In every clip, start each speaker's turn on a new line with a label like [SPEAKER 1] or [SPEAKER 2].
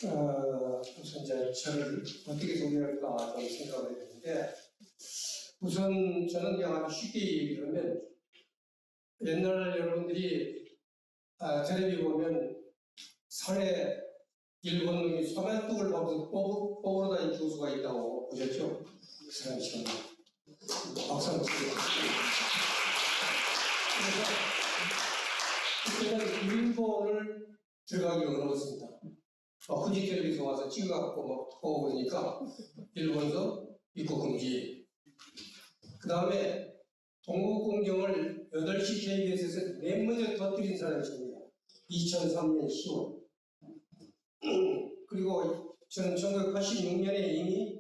[SPEAKER 1] 우선 이제 저를 어떻게 소개할까 좀 생각을 했는데, 우선 저는 그냥 아주 쉽게 얘기하면, 옛날 여러분들이 텔레비 보면 산에 일본 놈이 소면뚝을 뽑으러 다니는 교수가 있다고 보셨죠? 그 사람이 참 박수 한번 치고. 그래서 그때는 일본을 들어가기 어려웠습니다. 후지 텔레비에서 와서 찍어갖고 막 보고 그러니까 일본서 입국 금지. 그 다음에 동국공정을 8시 KBS에서 맨 먼저 터뜨린 사람이 저입니다. 2003년 10월. 그리고 저는 1986년에 이미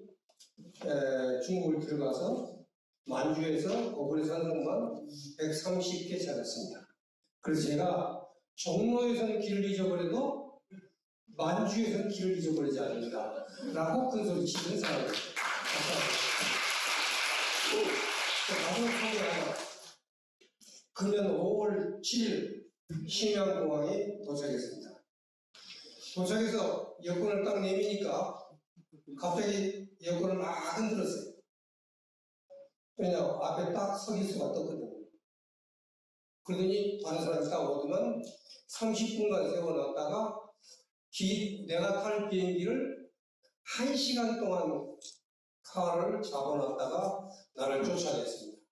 [SPEAKER 1] 중국을 들어가서 만주에서 고구려 산성만 130개 찾았습니다. 그래서 제가 종로에서는 길을 잊어버려도 만주에서는 길을 잊어버리지 않는다 라고 큰소리 치는 사람입니다. 마지막 소개하면 금년 5월 7일 심양공항에 도착했습니다. 도착해서 여권을 딱 내미니까 갑자기 여권을 막 흔들었어요. 왜냐면 앞에 딱 서기수가 떴거든요. 그러더니 다른 사람이 딱 오더만 30분간 세워놨다가 내가 탈 비행기를 1시간 동안 카를 잡아놨다가 나를 쫓아냈습니다.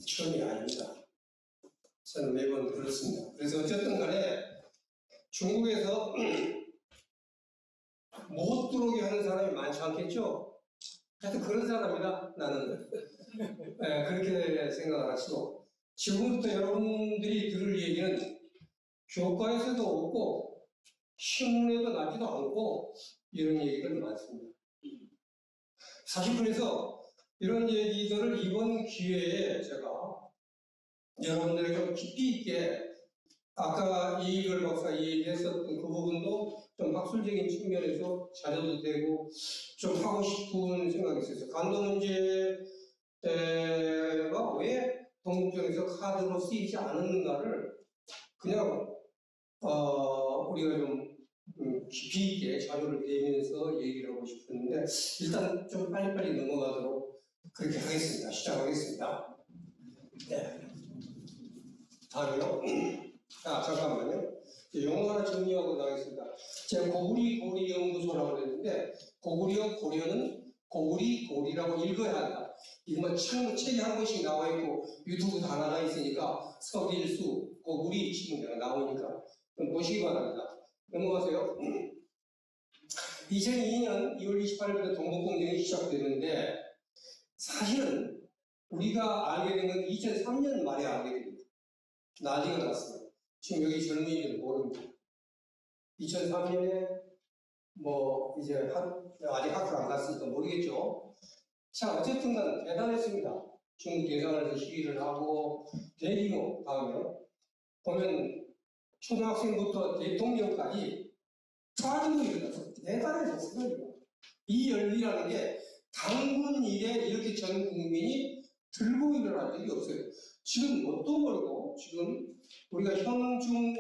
[SPEAKER 1] 처음이 아닙니다. 저는 매번 그렇습니다. 그래서 어쨌든 간에 중국에서 못 들어오게 하는 사람이 많지 않겠죠? 하여튼 그런 사람이다, 나는. 네, 그렇게 생각을 하시고, 지금부터 여러분들이 들을 얘기는 교과에서도 없고, 신문에도 나지도 않고, 이런 얘기들 많습니다. 사실 그래서 이런 얘기들을 이번 기회에 제가 여러분들에게 좀 깊이 있게 아까 이익을 박사 얘기했었던 그 부분도 좀 학술적인 측면에서 자녀도 되고 좀 하고 싶은 생각이 있었어요. 간도 문제가 왜 동국정에서 카드로 쓰이지 않았는가를 그냥 우리가 좀 깊이 있게 자료를 대면서 얘기를 하고 싶었는데 일단 좀 빨리빨리 넘어가도록 그렇게 하겠습니다. 시작하겠습니다. 네. 다음이요. 잠깐만요. 영어 하나 정리하고 나가겠습니다. 제가 고구리 연구소라고 그랬는데 고구리와 고려는 고구리라고 읽어야 한다. 이거 뭐 책이 한 권씩 나와 있고 유튜브 다 나가 있으니까 서길수 고구리 지금 나오니까 보시기 바랍니다. 넘어가세요. 2002년 2월 28일부터 동국공정이 시작되는데 사실은 우리가 알게 된 건 2003년 말에 알게 됩니다. 난리가 났어요. 지금 여기 젊은이들은 모릅니다. 2003년에 이제 아직 학교를 안 갔으니까 모르겠죠. 자, 어쨌든 간 대단했습니다. 중국 대사관에서 시위를 하고 대규모 다음에 보면 초등학생부터 대통령까지 가지고 일어났어요. 대단했었어요. 이 열기라는 게 단군 이래 이렇게 전 국민이 들고 일어난 적이 없어요. 지금 뭣도 모르고 지금 우리가 형중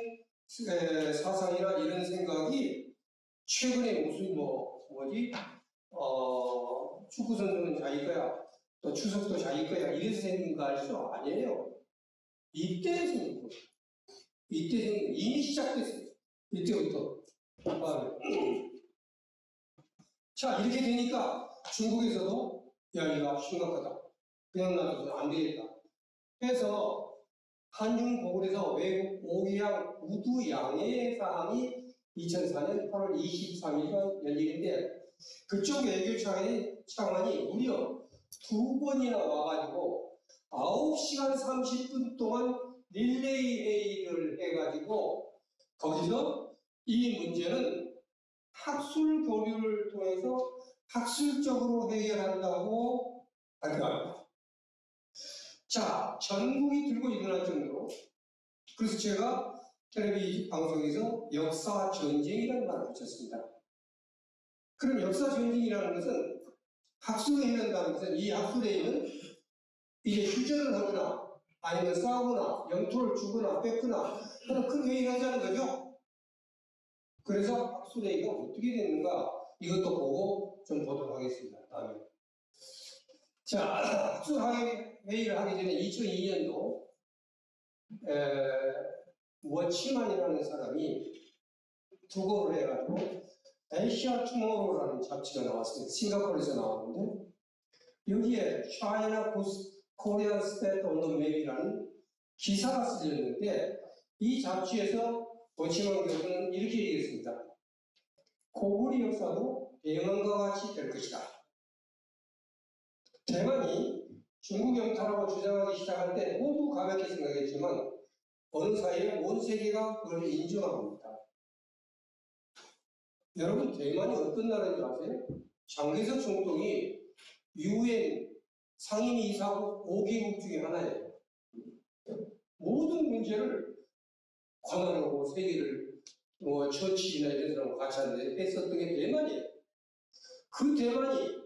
[SPEAKER 1] 사상이나 이런 생각이 최근에 무슨 축구 선수는 자기 거야, 또 추석도 자기 거야 이래서 생긴 거 알죠? 아니에요. 이때 생긴 거예요. 이때 생긴 이미 시작됐어요. 이때부터. 자, 이렇게 되니까 중국에서도 야, 이거 심각하다. 그냥 놔둬서는 안 되겠다. 해서 한중 고글에서 외국 5개양 우두 양해사항이 2004년 8월 23일간 열리는데 그쪽 외교 차관이 무려 2번이나 와가지고 9시간 30분 동안 릴레이 회의를 해가지고 거기서 이 문제는 학술 교류를 통해서 학술적으로 해결한다고 발표합니다. 자, 전국이 들고 일어날 정도로 그래서 제가 텔레비 방송에서 역사 전쟁이라는 말을 붙였습니다. 그럼 역사 전쟁이라는 것은 학술회의를 한다는 것은 이 학술회의는 이제 휴전을 하거나 아니면 싸우거나 영토를 주거나 뺏거나 그런 큰 회의를 하자는 거죠. 그래서 학술회의가 어떻게 됐는가 이것도 보고 좀 보도록 하겠습니다. 다음에. 자, 학술회의를 하기 전에 2002년도 워치만이라는 사람이 두고를 해가지고 에이시아 투모로우라는 잡지가 나왔습니다. 싱가포르에서 나왔는데 여기에 China Korean State on the Map이라는 기사가 쓰였는데 이 잡지에서 워치만 교수는 이렇게 얘기했습니다. 고구리 역사도 대만과 같이 될 것이다. 대만이 중국 영토라고 주장하기 시작할 때 모두 가볍게 생각했지만 어느 사이에 온 세계가 그걸 인정합니다. 여러분 대만이 어떤 나라인지 아세요? 장개석 총통이 UN 상임이사국 5개국 중에 하나예요. 모든 문제를 관할하고 세계를 처치나 이런 사람과 같이 하는데 했었던 게 대만이에요. 그 대만이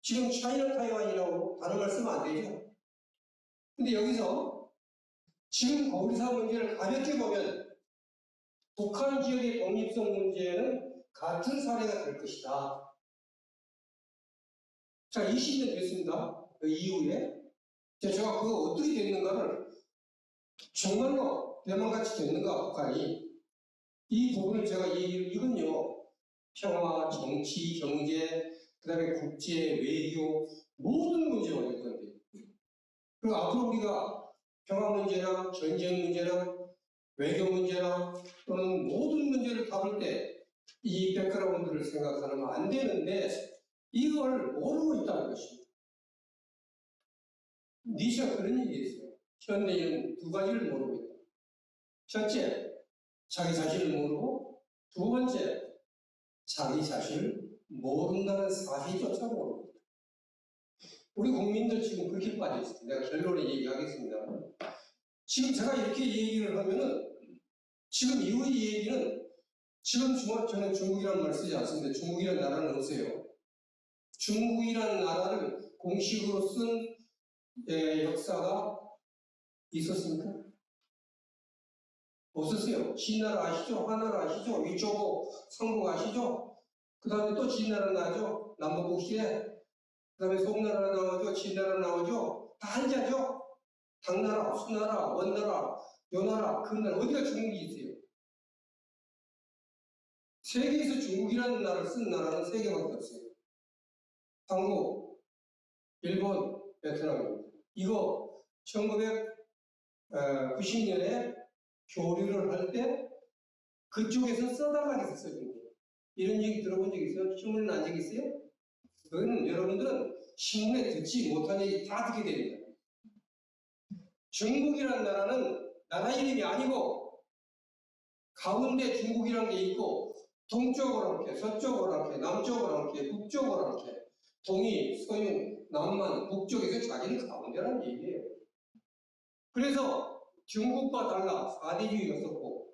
[SPEAKER 1] 지금 차이나 타이완이라고 단어를 쓰면 안 되죠. 근데 여기서 지금 거리사 문제를 가볍게 보면 북한 지역의 독립성 문제는 같은 사례가 될 것이다. 자, 20년 됐습니다. 그 이후에 제가 그거 어떻게 됐는가를 정말로 대만같이 됐는가 북한이 이 부분을 제가 이건요 평화, 정치, 경제, 그 다음에 국제, 외교 모든 문제가 될 건데 그리고 앞으로 우리가 평화 문제나 전쟁 문제나 외교 문제나 또는 모든 문제를 다룰 때 이 백그라운드를 생각하면 안 되는데 이걸 모르고 있다는 것입니다. 니체가 그런 얘기했어요. 현대인은 두 가지를 모르고 있다. 첫째, 자기 자신을 모르고 두 번째, 자기 자신을 모른다는 사실조차 모릅니다. 우리 국민들 지금 그렇게 빠져 있습니다. 내가 결론을 얘기하겠습니다. 지금 제가 이렇게 얘기를 하면은 지금 이후의 얘기는 지금 저는 중국이라는 말 쓰지 않습니다. 중국이라는 나라는 없어요. 중국이라는 나라를 공식으로 쓴 역사가 있었습니까? 없었어요. 진나라 아시죠? 화나라 아시죠? 위초고 상국 아시죠? 그 다음에 또 진나라 나죠? 남북국시대. 그 다음에 송나라 나오죠? 진나라 나오죠? 다 한자죠? 당나라, 수나라, 원나라, 요나라, 금나라 어디가 중국이 있어요? 세계에서 중국이라는 나라를 쓴 나라는 세 개밖에 없어요. 한국, 일본, 베트남입니다. 이거 1990년에 교류를 할 때 그쪽에서 써달라고 해서 써준 거예요. 이런 얘기 들어본 적 있어요? 신문에 난 적 있어요? 그거는 여러분들은 신문에 듣지 못한 얘기 다 듣게 됩니다. 중국이라는 나라는 나라 이름이 아니고 가운데 중국이라는 게 있고 동쪽으로 함께, 서쪽으로 함께, 남쪽으로 함께, 북쪽으로 함께 동이, 서유, 남만, 북쪽에서 자기는 가운데라는 얘기예요. 그래서 중국과 달라 4대주의였었고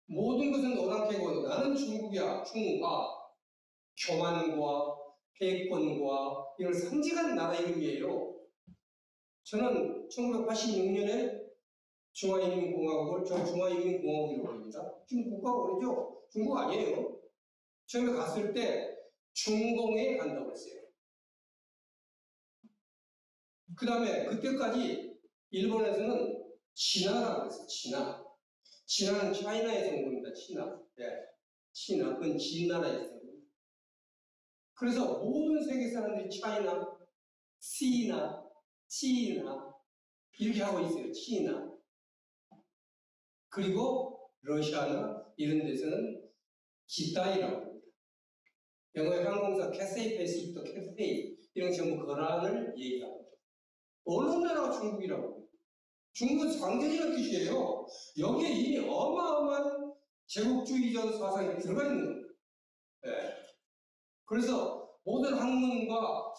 [SPEAKER 1] 모든 것은 오랑캐고 나는 중국이야, 중화, 교만과 패권과 이걸 상징하는 나라 이름이에요. 저는 1986년에 중화인민공화국을 중화인민공화국이라고 합니다. 지금 국가가 어디죠? 중국 아니에요. 처음에 갔을 때 중공에 간다고 했어요. 그 다음에 그때까지 일본에서는 진화라고 했어요. 진화. 진화는 차이나에서 온 겁니다. 진화. 네. 진화. 그건 진나라에서 온 겁니다. 그래서 모든 세계 사람들이 차이나, 시나, 치나 이렇게 하고 있어요. 치나. 그리고 러시아나 이런 데서는 기타이라고 합니다. 영어의 항공사 캐세이 패시픽도 캐세이 이런 전부 거란을 얘기합니다. 어느 나라가 중국이라고 합니다. 중국은 상대적인 뜻이에요. 여기에 이미 어마어마한 제국주의적 사상이 들어가 있는 겁니다. 네. 그래서 모든 학문과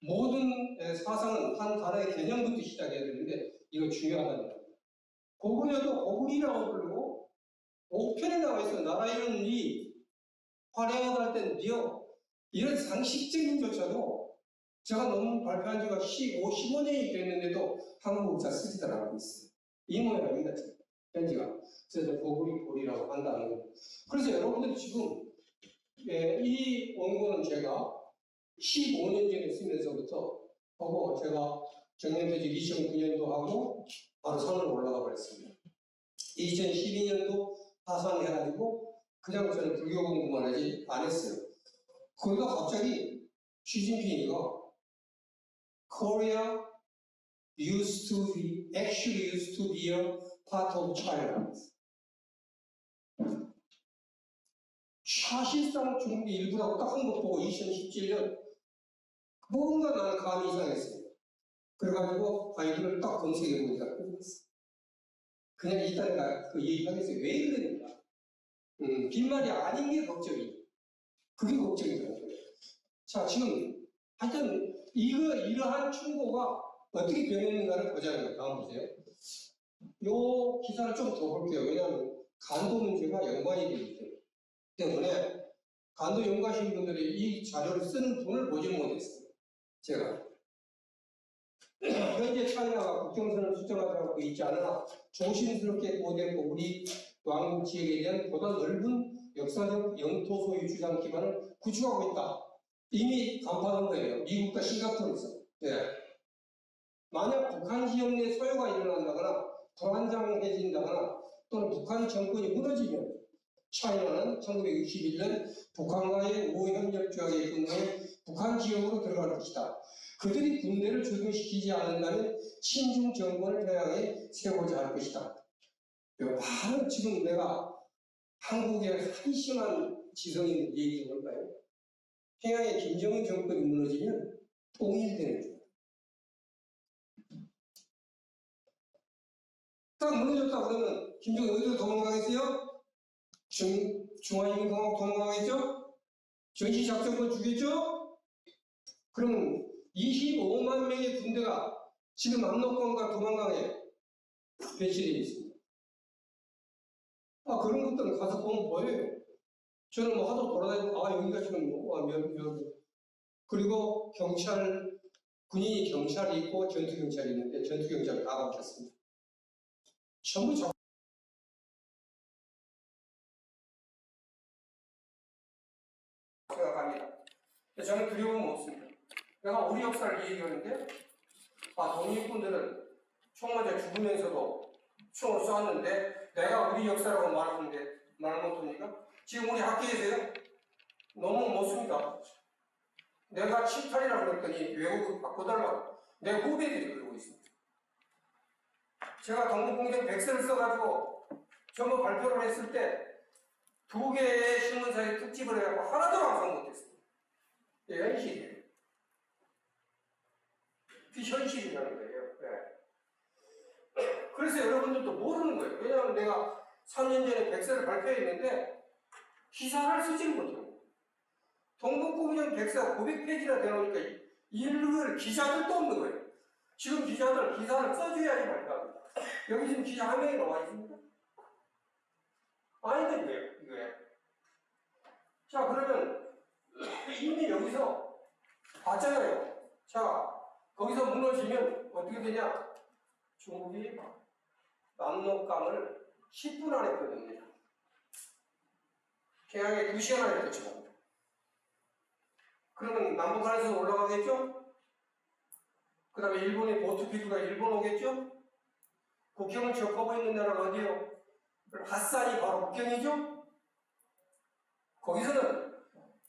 [SPEAKER 1] 모든 사상은 한 단어의 개념부터 시작해야 되는데 이거 중요하다는 겁니다. 고구려도 고구리라고 부르고 옥편에 나와 있어 나라 이름이 화려하다 할 때는 니어 이런 상식적인 조차도 제가 논문 발표한 지가 15년이 됐는데도 한국 국사 쓰지도 않고 있어요. 이 모양입니다. 편지가. 그래서 보리라고 한다는 거. 그래서 여러분들 지금 이 원고는 제가 15년 전에 쓰면서부터 하고 제가 정년퇴직 2009년도 하고 바로 산으로 올라가 버렸습니다. 2012년도 하산해가지고 그냥 저는 불교 공부만 하지 안 했어요. 그러다 갑자기 시진핑이가 Korea actually used to be a part of China. 사실상 중국의 일부라고 딱 한 거 보고 2017년 뭔가 나는 감이 이상했어요. 그래가지고 이걸 딱 검색해보니까 그냥 일단 그 얘기하겠어요. 왜 그랬는가? 빈말이 아닌 게 걱정이에요. 그게 걱정이더라고요. 자, 지금 하여튼 이러한 충고가 어떻게 변했는가를 보자는 거예요. 다음 보세요. 요 기사를 좀 더 볼게요. 왜냐하면 간도 문제가 연관이 되기 때문에 간도 연구하신 분들이 이 자료를 쓰는 분을 보지 못했어요. 제가 현재 차이나가 국경선을 수정하고 있지 않으나 조심스럽게 보호되고 우리 왕국 지역에 대한 보다 넓은 역사적 영토 소유 주장 기반을 구축하고 있다. 이미 간파한 거예요. 미국과 싱가포르에서. 네. 만약 북한 지역 내 소요가 일어난다거나 불안정해진다거나 또는 북한 정권이 무너지면 차이나는 1961년 북한과의 우호협력 조약에 근거해 북한 지역으로 들어갈 것이다. 그들이 군대를 출동시키지 않는다면 친중 정권을 평양에 세우고자 할 것이다. 바로 지금 내가 한국의 한심한 지성인 얘기 뭘까요? 평양에 김정은 정권이 무너지면 통일되는 거예요. 딱 무너졌다 그러면 김정은 어디로 도망가겠어요? 중화인민공화국 도망가겠죠? 전시작전권 주겠죠? 그러면 25만 명의 군대가 지금 압록강과 도망강에 배치되어 있습니다. 그런 것들은 가서 보면 보여요. 저는 뭐 하도 돌아다니고, 여기가 지금 그리고 군인이 경찰이 있고 전투경찰이 있는데 전투경찰 다 바뀌었습니다. 전부 생각합니다. 저는 두려움은 없습니다. 내가 우리 역사를 얘기하는데, 독립군들은 총 맞아 죽으면서도 총을 쏘았는데, 내가 우리 역사라고 말 못합니까? 지금 우리 학교에서요? 너무 못습니다. 내가 친탈이라고 그랬더니 외국을 바꿔달라고 내 후배들이 그러고 있습니다. 제가 동북공정 100세를 써가지고 전부 발표를 했을 때 2개의 신문사에 특집을 해갖고 하나도 완성 못했습니다. 이게 현실이에요. 그 현실이라는 거예요. 네. 그래서 여러분들도 모르는 거예요. 왜냐하면 내가 3년 전에 100세를 발표했는데 기사를 쓰지를 못해요. 동북공정 100세가 900페이지나 되어오니까 읽을 기자들도 없는 거예요. 지금 기자들 기사를 써줘야지 말까. 여기 지금 기자 한 명이 나와 있습니다. 아닌데 이거예요. 자, 그러면 이미 여기서 봤잖아요. 자, 거기서 무너지면 어떻게 되냐? 중국이 남록강을 10분 안에 끊습니다. 평양에 2시간 안에 거쳐갑니다. 그러면 남북한에서 올라가겠죠? 그 다음에 일본의 보트피드가 일본 오겠죠? 국경을 접하고 있는 나라가 어디요? 핫산이 바로 국경이죠? 거기서는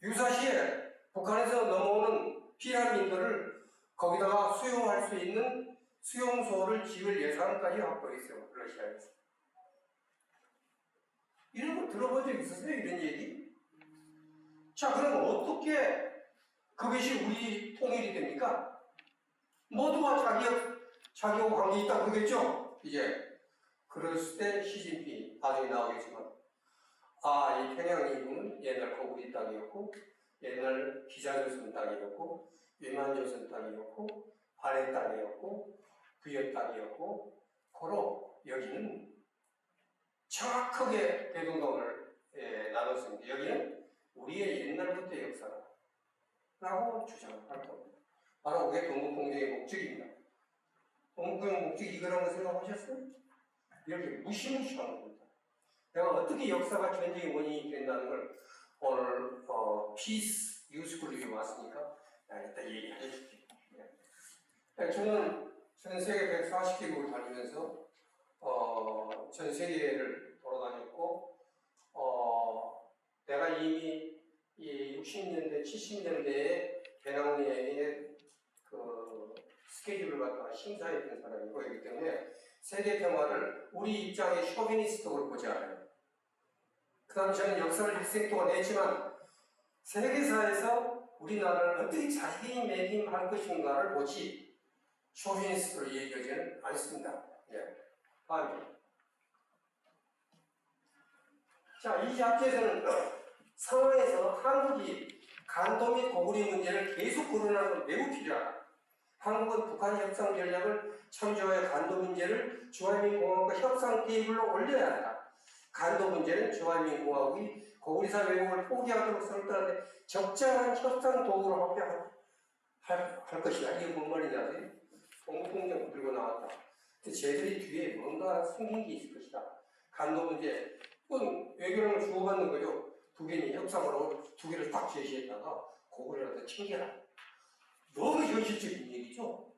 [SPEAKER 1] 유사시에 북한에서 넘어오는 피난민들을 거기다가 수용할 수 있는 수용소를 지을 예산까지 확보했어요. 러시아에서. 이런 거 들어본 적 있었어요? 이런 얘기? 자, 그럼 어떻게 그것이 우리 통일이 됩니까? 모두가 자기하고 관계 있다 그러겠죠? 이제 그랬을 때 시진핑이 나중에 나오겠지만 이 평양 이북은 옛날 고구리 땅이었고 옛날 기자조선 땅이었고 위만조선 땅이었고 발해 땅이었고 부여 땅이었고 고로 여기는 정확하게 대동강을 나눴습니다. 여기는 우리의 옛날부터의 역사라고 주장을 할 겁니다. 바로 그게 동북공정의 목적입니다. 동북공정의 목적이 이거라고 생각하셨어요? 이렇게 무시무시한 겁니다. 내가 어떻게 역사가 전쟁의 원인이 된다는 걸 오늘 피스 뉴스쿨에 왔으니까 일단 얘기해줄게요. 저는 전 세계 140개국을 다니면서 전 세계를 돌아다녔고 내가 이미 이 60년대, 70년대에 배낭여행의 그 스케줄을 갖다가 심사했던 사람이고 그렇기 때문에 세계 평화를 우리 입장의 쇼비니스트로 보지 않아요. 그 다음 저는 역사를 일생 동안 했지만 세계사에서 우리나라를 어떻게 자기매김할 것인가를 보지 쇼비니스트로 얘기하지는 않습니다. 예. 다음에 자, 이 잡지에서는 상황에서 한국이 간도 및 고구려 문제를 계속 거론하는 건 매우 필요하다. 한국은 북한 협상 전략을 참조하여 간도 문제를 주한민국과 협상 테이블로 올려야 한다. 간도 문제는 주한민국이 고구려사 왜곡을 포기하도록 설득하는데 적절한 협상 도구로 할 것이다. 이게 뭔 말인지 아세요? 동북공정 들고 나왔다. 근데 쟤들이 뒤에 뭔가 숨긴 게 있을 것이다. 간도 문제, 그건 외교랑을 주고받는 거죠. 두 개니 협상으로 두 개를 딱 제시했다가 고구려한테 챙겨라. 너무 현실적인 얘기죠.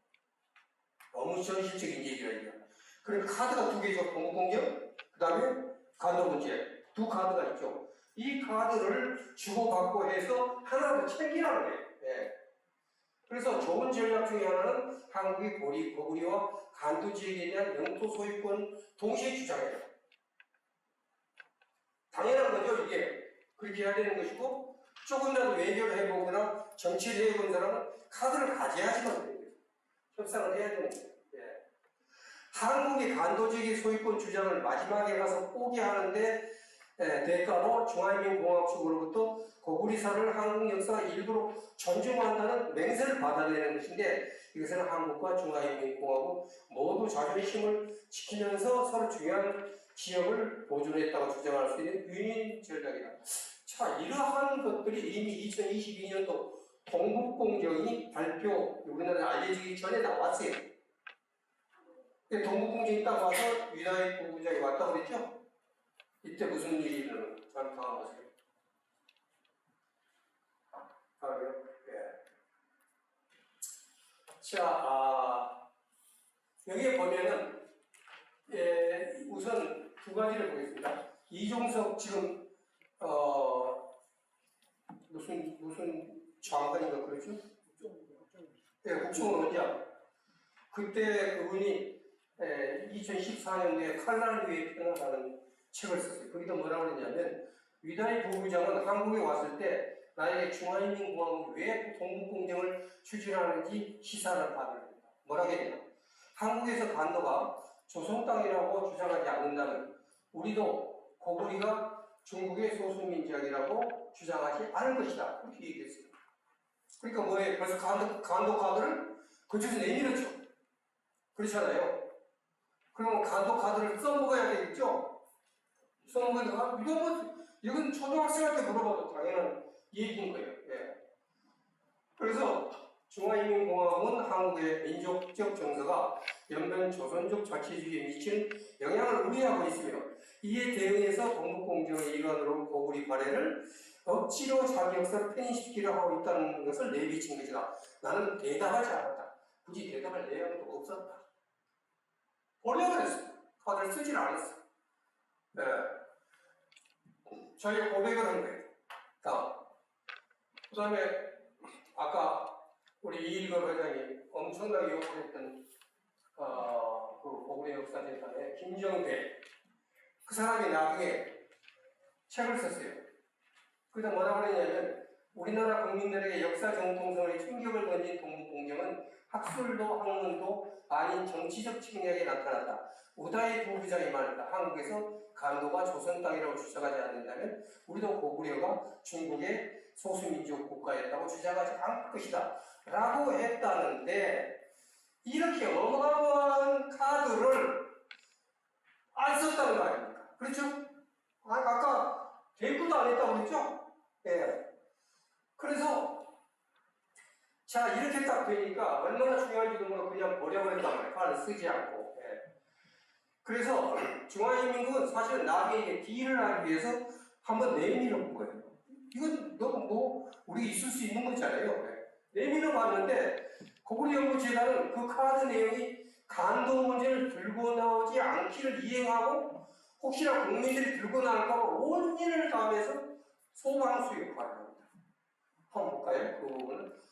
[SPEAKER 1] 너무 현실적인 얘기라니까. 그럼 카드가 두 개죠. 동북공정, 그 다음에 간도 문제. 두 카드가 있죠. 이 카드를 주고받고 해서 하나를 챙기라는 거예요. 예. 그래서 좋은 전략 중에 하나는 한국이 고구려와 간도 지역에 대한 영토 소유권 동시에 주장해요. 당연한 거죠, 이게. 그렇게 해야 되는 것이고, 조금이라도 외교를 해보거나 정치를 해본 사람은 카드를 가져야지만 되는 거예요. 협상을 해야 되는 거예요. 예. 한국이 간도 지역의 소유권 주장을 마지막에 가서 포기하는데 대가로 중화인민공화국 측으로부터 고구려사를 한국 역사가 일부러 존중한다는 맹세를 받아내는 것인데 이것은 한국과 중화인민공화국 모두 자존심을 지키면서 서로 중요한 지역을 보존했다고 주장할 수 있는 유인 전략이다. 자, 이러한 것들이 이미 2022년도 동북공정이 발표, 우리나라에 알려지기 전에 나왔어요. 동북공정이 딱 와서 유다의 부부장이 왔다고 그랬죠? 이때 무슨 일이 일어나는 잘 당황하세요. 그래요? 예. 자, 여기에 보면은, 우선 두 가지를 보겠습니다. 이종석 지금, 무슨 장관인가 그러죠? 예, 국정원장. 그때 그분이 2014년도에 칼날 위에 태어나라는 책을 썼어요. 거기다 뭐라고 그랬냐면 위다이 부부장은 한국에 왔을 때 나에게 중화인민공화국이 왜 동북공정을 추진하는지 시사를 받으랍니다. 뭐라고 했냐? 한국에서 간도가 조선 땅이라고 주장하지 않는다면 우리도 고구려가 중국의 소수민족이라고 주장하지 않을 것이다. 그렇게 얘기했어요. 그러니까 뭐예요? 벌써 간도 카드를 그쪽에서 내밀었죠. 그렇잖아요. 그러면 간도 카드를 써먹어야 되겠죠? 써먹으니까 이건 초등학생한테 물어봐도 당연한 얘기인 거예요. 예. 그래서 중화인민공화국은 한국의 민족적 정서가 연변 조선족 자치주의에 미치는 영향을 우려하고 있으며 이에 대응해서 동북공정의 일환으로 고구려 발해를 억지로 자기 역사를 편입시키려 하고 있다는 것을 내비친 것이다. 나는 대답하지 않았다. 굳이 대답할 내용도 없었다. 보려고 했어. 카드를 쓰질 않았어. 네. 저희가 고백을 한 거예요. 다음. 그 다음에 아까 우리 이일걸 회장이 엄청나게 요구했던 그 고구려 역사재단의 김정배 그 사람이 나중에 책을 썼어요. 그래서 뭐라고 그랬냐면 우리나라 국민들에게 역사 정통성의 충격을 던진 동북공정은 학술도 학문도 아닌 정치적 측면에 나타났다. 우다의 부부장이 말했다. 한국에서 간도가 조선 땅이라고 주장하지 않는다면 우리도 고구려가 중국의 소수민족 국가였다고 주장하지 않을 것이다. 라고 했다는데 이렇게 어마어마한 카드를 안 썼다는 거 아닙니까? 그렇죠? 아까 대꾸도 안 했다고 그랬죠? 예. 그래서 자 이렇게 딱 되니까 얼마나 중요한지도 모르고 그냥 버려버린단 말이에요. 칼을 쓰지 않고. 예. 그래서 중화인민국은 사실은 나중에 이게 딜을 하기 위해서 한번 내밀어 본 거예요. 이건 너무 뭐 우리 있을 수 있는 거잖아요. 내밀어 봤는데 고구려연구재단은 그 카드 내용이 간도 문제를 들고 나오지 않기를 이행하고 혹시나 국민들이 들고 나올까 봐 온인을 다하면서 소방수 역할을 합니다. 한번 볼까요? 그 부분은.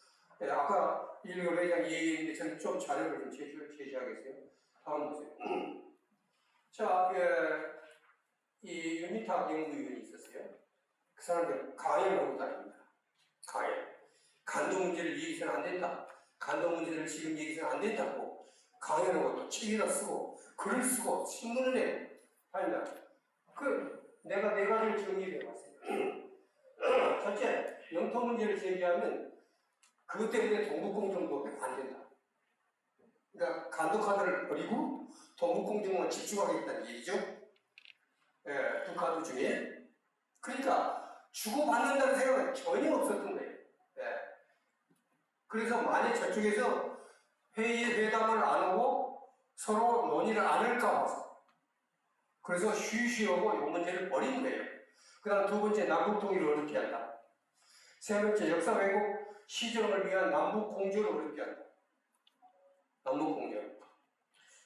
[SPEAKER 1] 아까 일곱 회장이 얘기했는데 저는 좀 자료를 좀 제시하겠어요. 다음 보세요. 자, 이 유니탁 연구위원이 있었어요. 그 사람들 강연을 하고 다닙니다. 강연. 간도 문제를 얘기해서는 안 된다. 간도 문제를 지금 얘기해서는 안 된다고 강연하고 또 책이나 쓰고 글을 쓰고 신문을 내요. 합니다. 내가 네 가지를 정리를 해봤어요. 첫째, 영토 문제를 제기하면 그것 때문에 동북공정도 안 된다. 그러니까 간도 카드를 버리고 동북공정만 집중하겠다는 얘기죠. 두 카드 중에. 그러니까 주고받는다는 생각은 전혀 없었던 거예요. 그래서 만약 저쪽에서 회담을 안 하고 서로 논의를 안 할까 봐서 그래서 쉬쉬하고 이 문제를 버린 거예요. 그 다음 두 번째, 남북 통일을 어렵게 한다. 세 번째, 역사 왜곡 시정을 위한 남북 공조를 어렵게 한다. 남북 공조.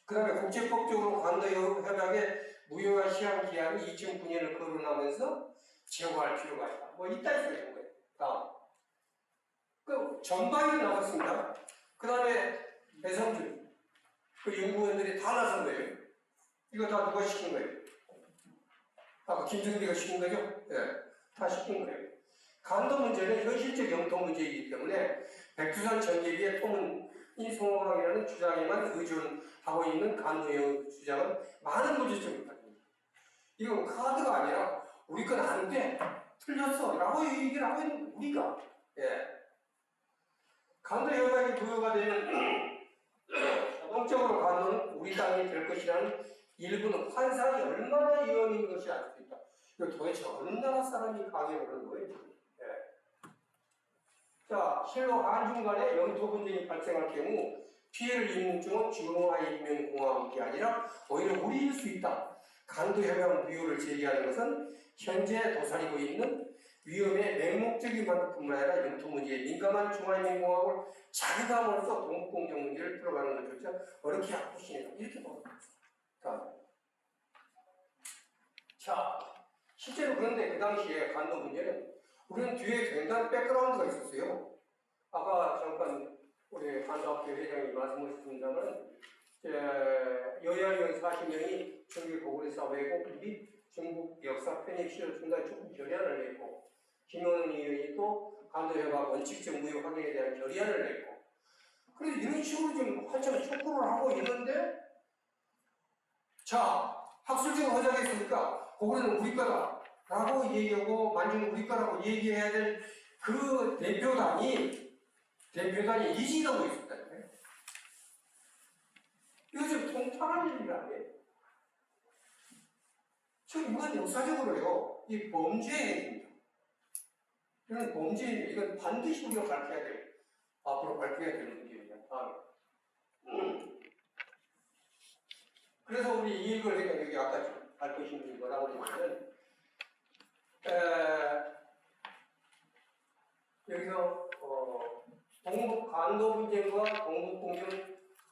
[SPEAKER 1] 그 다음에 국제법적으로 간도 협약의 무효화 시한 기한이 2009년을 거론하면서 제거할 필요가 있다. 뭐 이따 있는 거예요. 다음. 그 전반이 나왔습니다. 그 다음에 배성준, 그 연구원들이 다 나선 거예요. 이거 다 누가 시킨 거예요? 아까 김정기가 시킨 거죠? 다 시킨 거예요. 간도 문제는 현실적 영토 문제이기 때문에 백두산 전개비의 통은이 성공하기라는 주장에만 의존하고 있는 간도의 주장은 많은 문제점을 가집니다. 이건 카드가 아니라 우리 건 안 돼, 틀렸어 라고 얘기를 하고 있는 우리가 간도 협약이 부여가 되면 자동적으로 간도는 우리 땅이 될 것이라는 일부는 환상이 얼마나 위험인 것이 알 수 있다. 이거 도대체 어느 나라 사람이 강요를 하는 거예요? 자, 실로 한중 간에 영토 분쟁이 발생할 경우 피해를 입는 쪽은 중화인민공화국이 아니라 오히려 우리일 수 있다. 간도 협약 무효를 제기하는 것은 현재 도사리고 있는 위험의 맹목적인 만큼뿐만 아니라 영토 문제에 민감한 중화인민공화국을 자극함으로써 동북공정 문제를 풀어가는 것조차 어렵게 할 것이다. 이렇게 보는 거죠. 자, 실제로 그런데 그 당시에 간도 문제는 우리는 뒤에 굉장한 백그라운드가 있었어요. 아까 잠깐 우리 간도학교 회장이 말씀하셨습니다만 여야위원 40명이 중국 고구려사 왜곡 및 중국 역사 편입 시절 중단 조금 결의안을 냈고 김영은 의원이 또 간도협약 원칙적 무효 확인에 대한 결의안을 냈고 그래서 이런 식으로 지금 한참 촉구를 하고 있는데 자 학술적으로 허장했으니까 고구려는 우리 거다 라고 얘기하고 만주는 우리 거라고 얘기해야 될 그 대표단이 이직하고 있었다는 거예요. 이거 지금 통탄한 일이 아니에요. 지금 이건 역사적으로요, 이 범죄 행위입니다. 이건 범죄 행위, 이건 반드시 우리가 밝혀야 돼요. 앞으로 밝혀야 되는 문제입니다. 그래서 우리 이익을 해야 여기 아까 밝히신 분이 뭐라고 했냐면, 여기서 동북 간도 분쟁과 동북 공정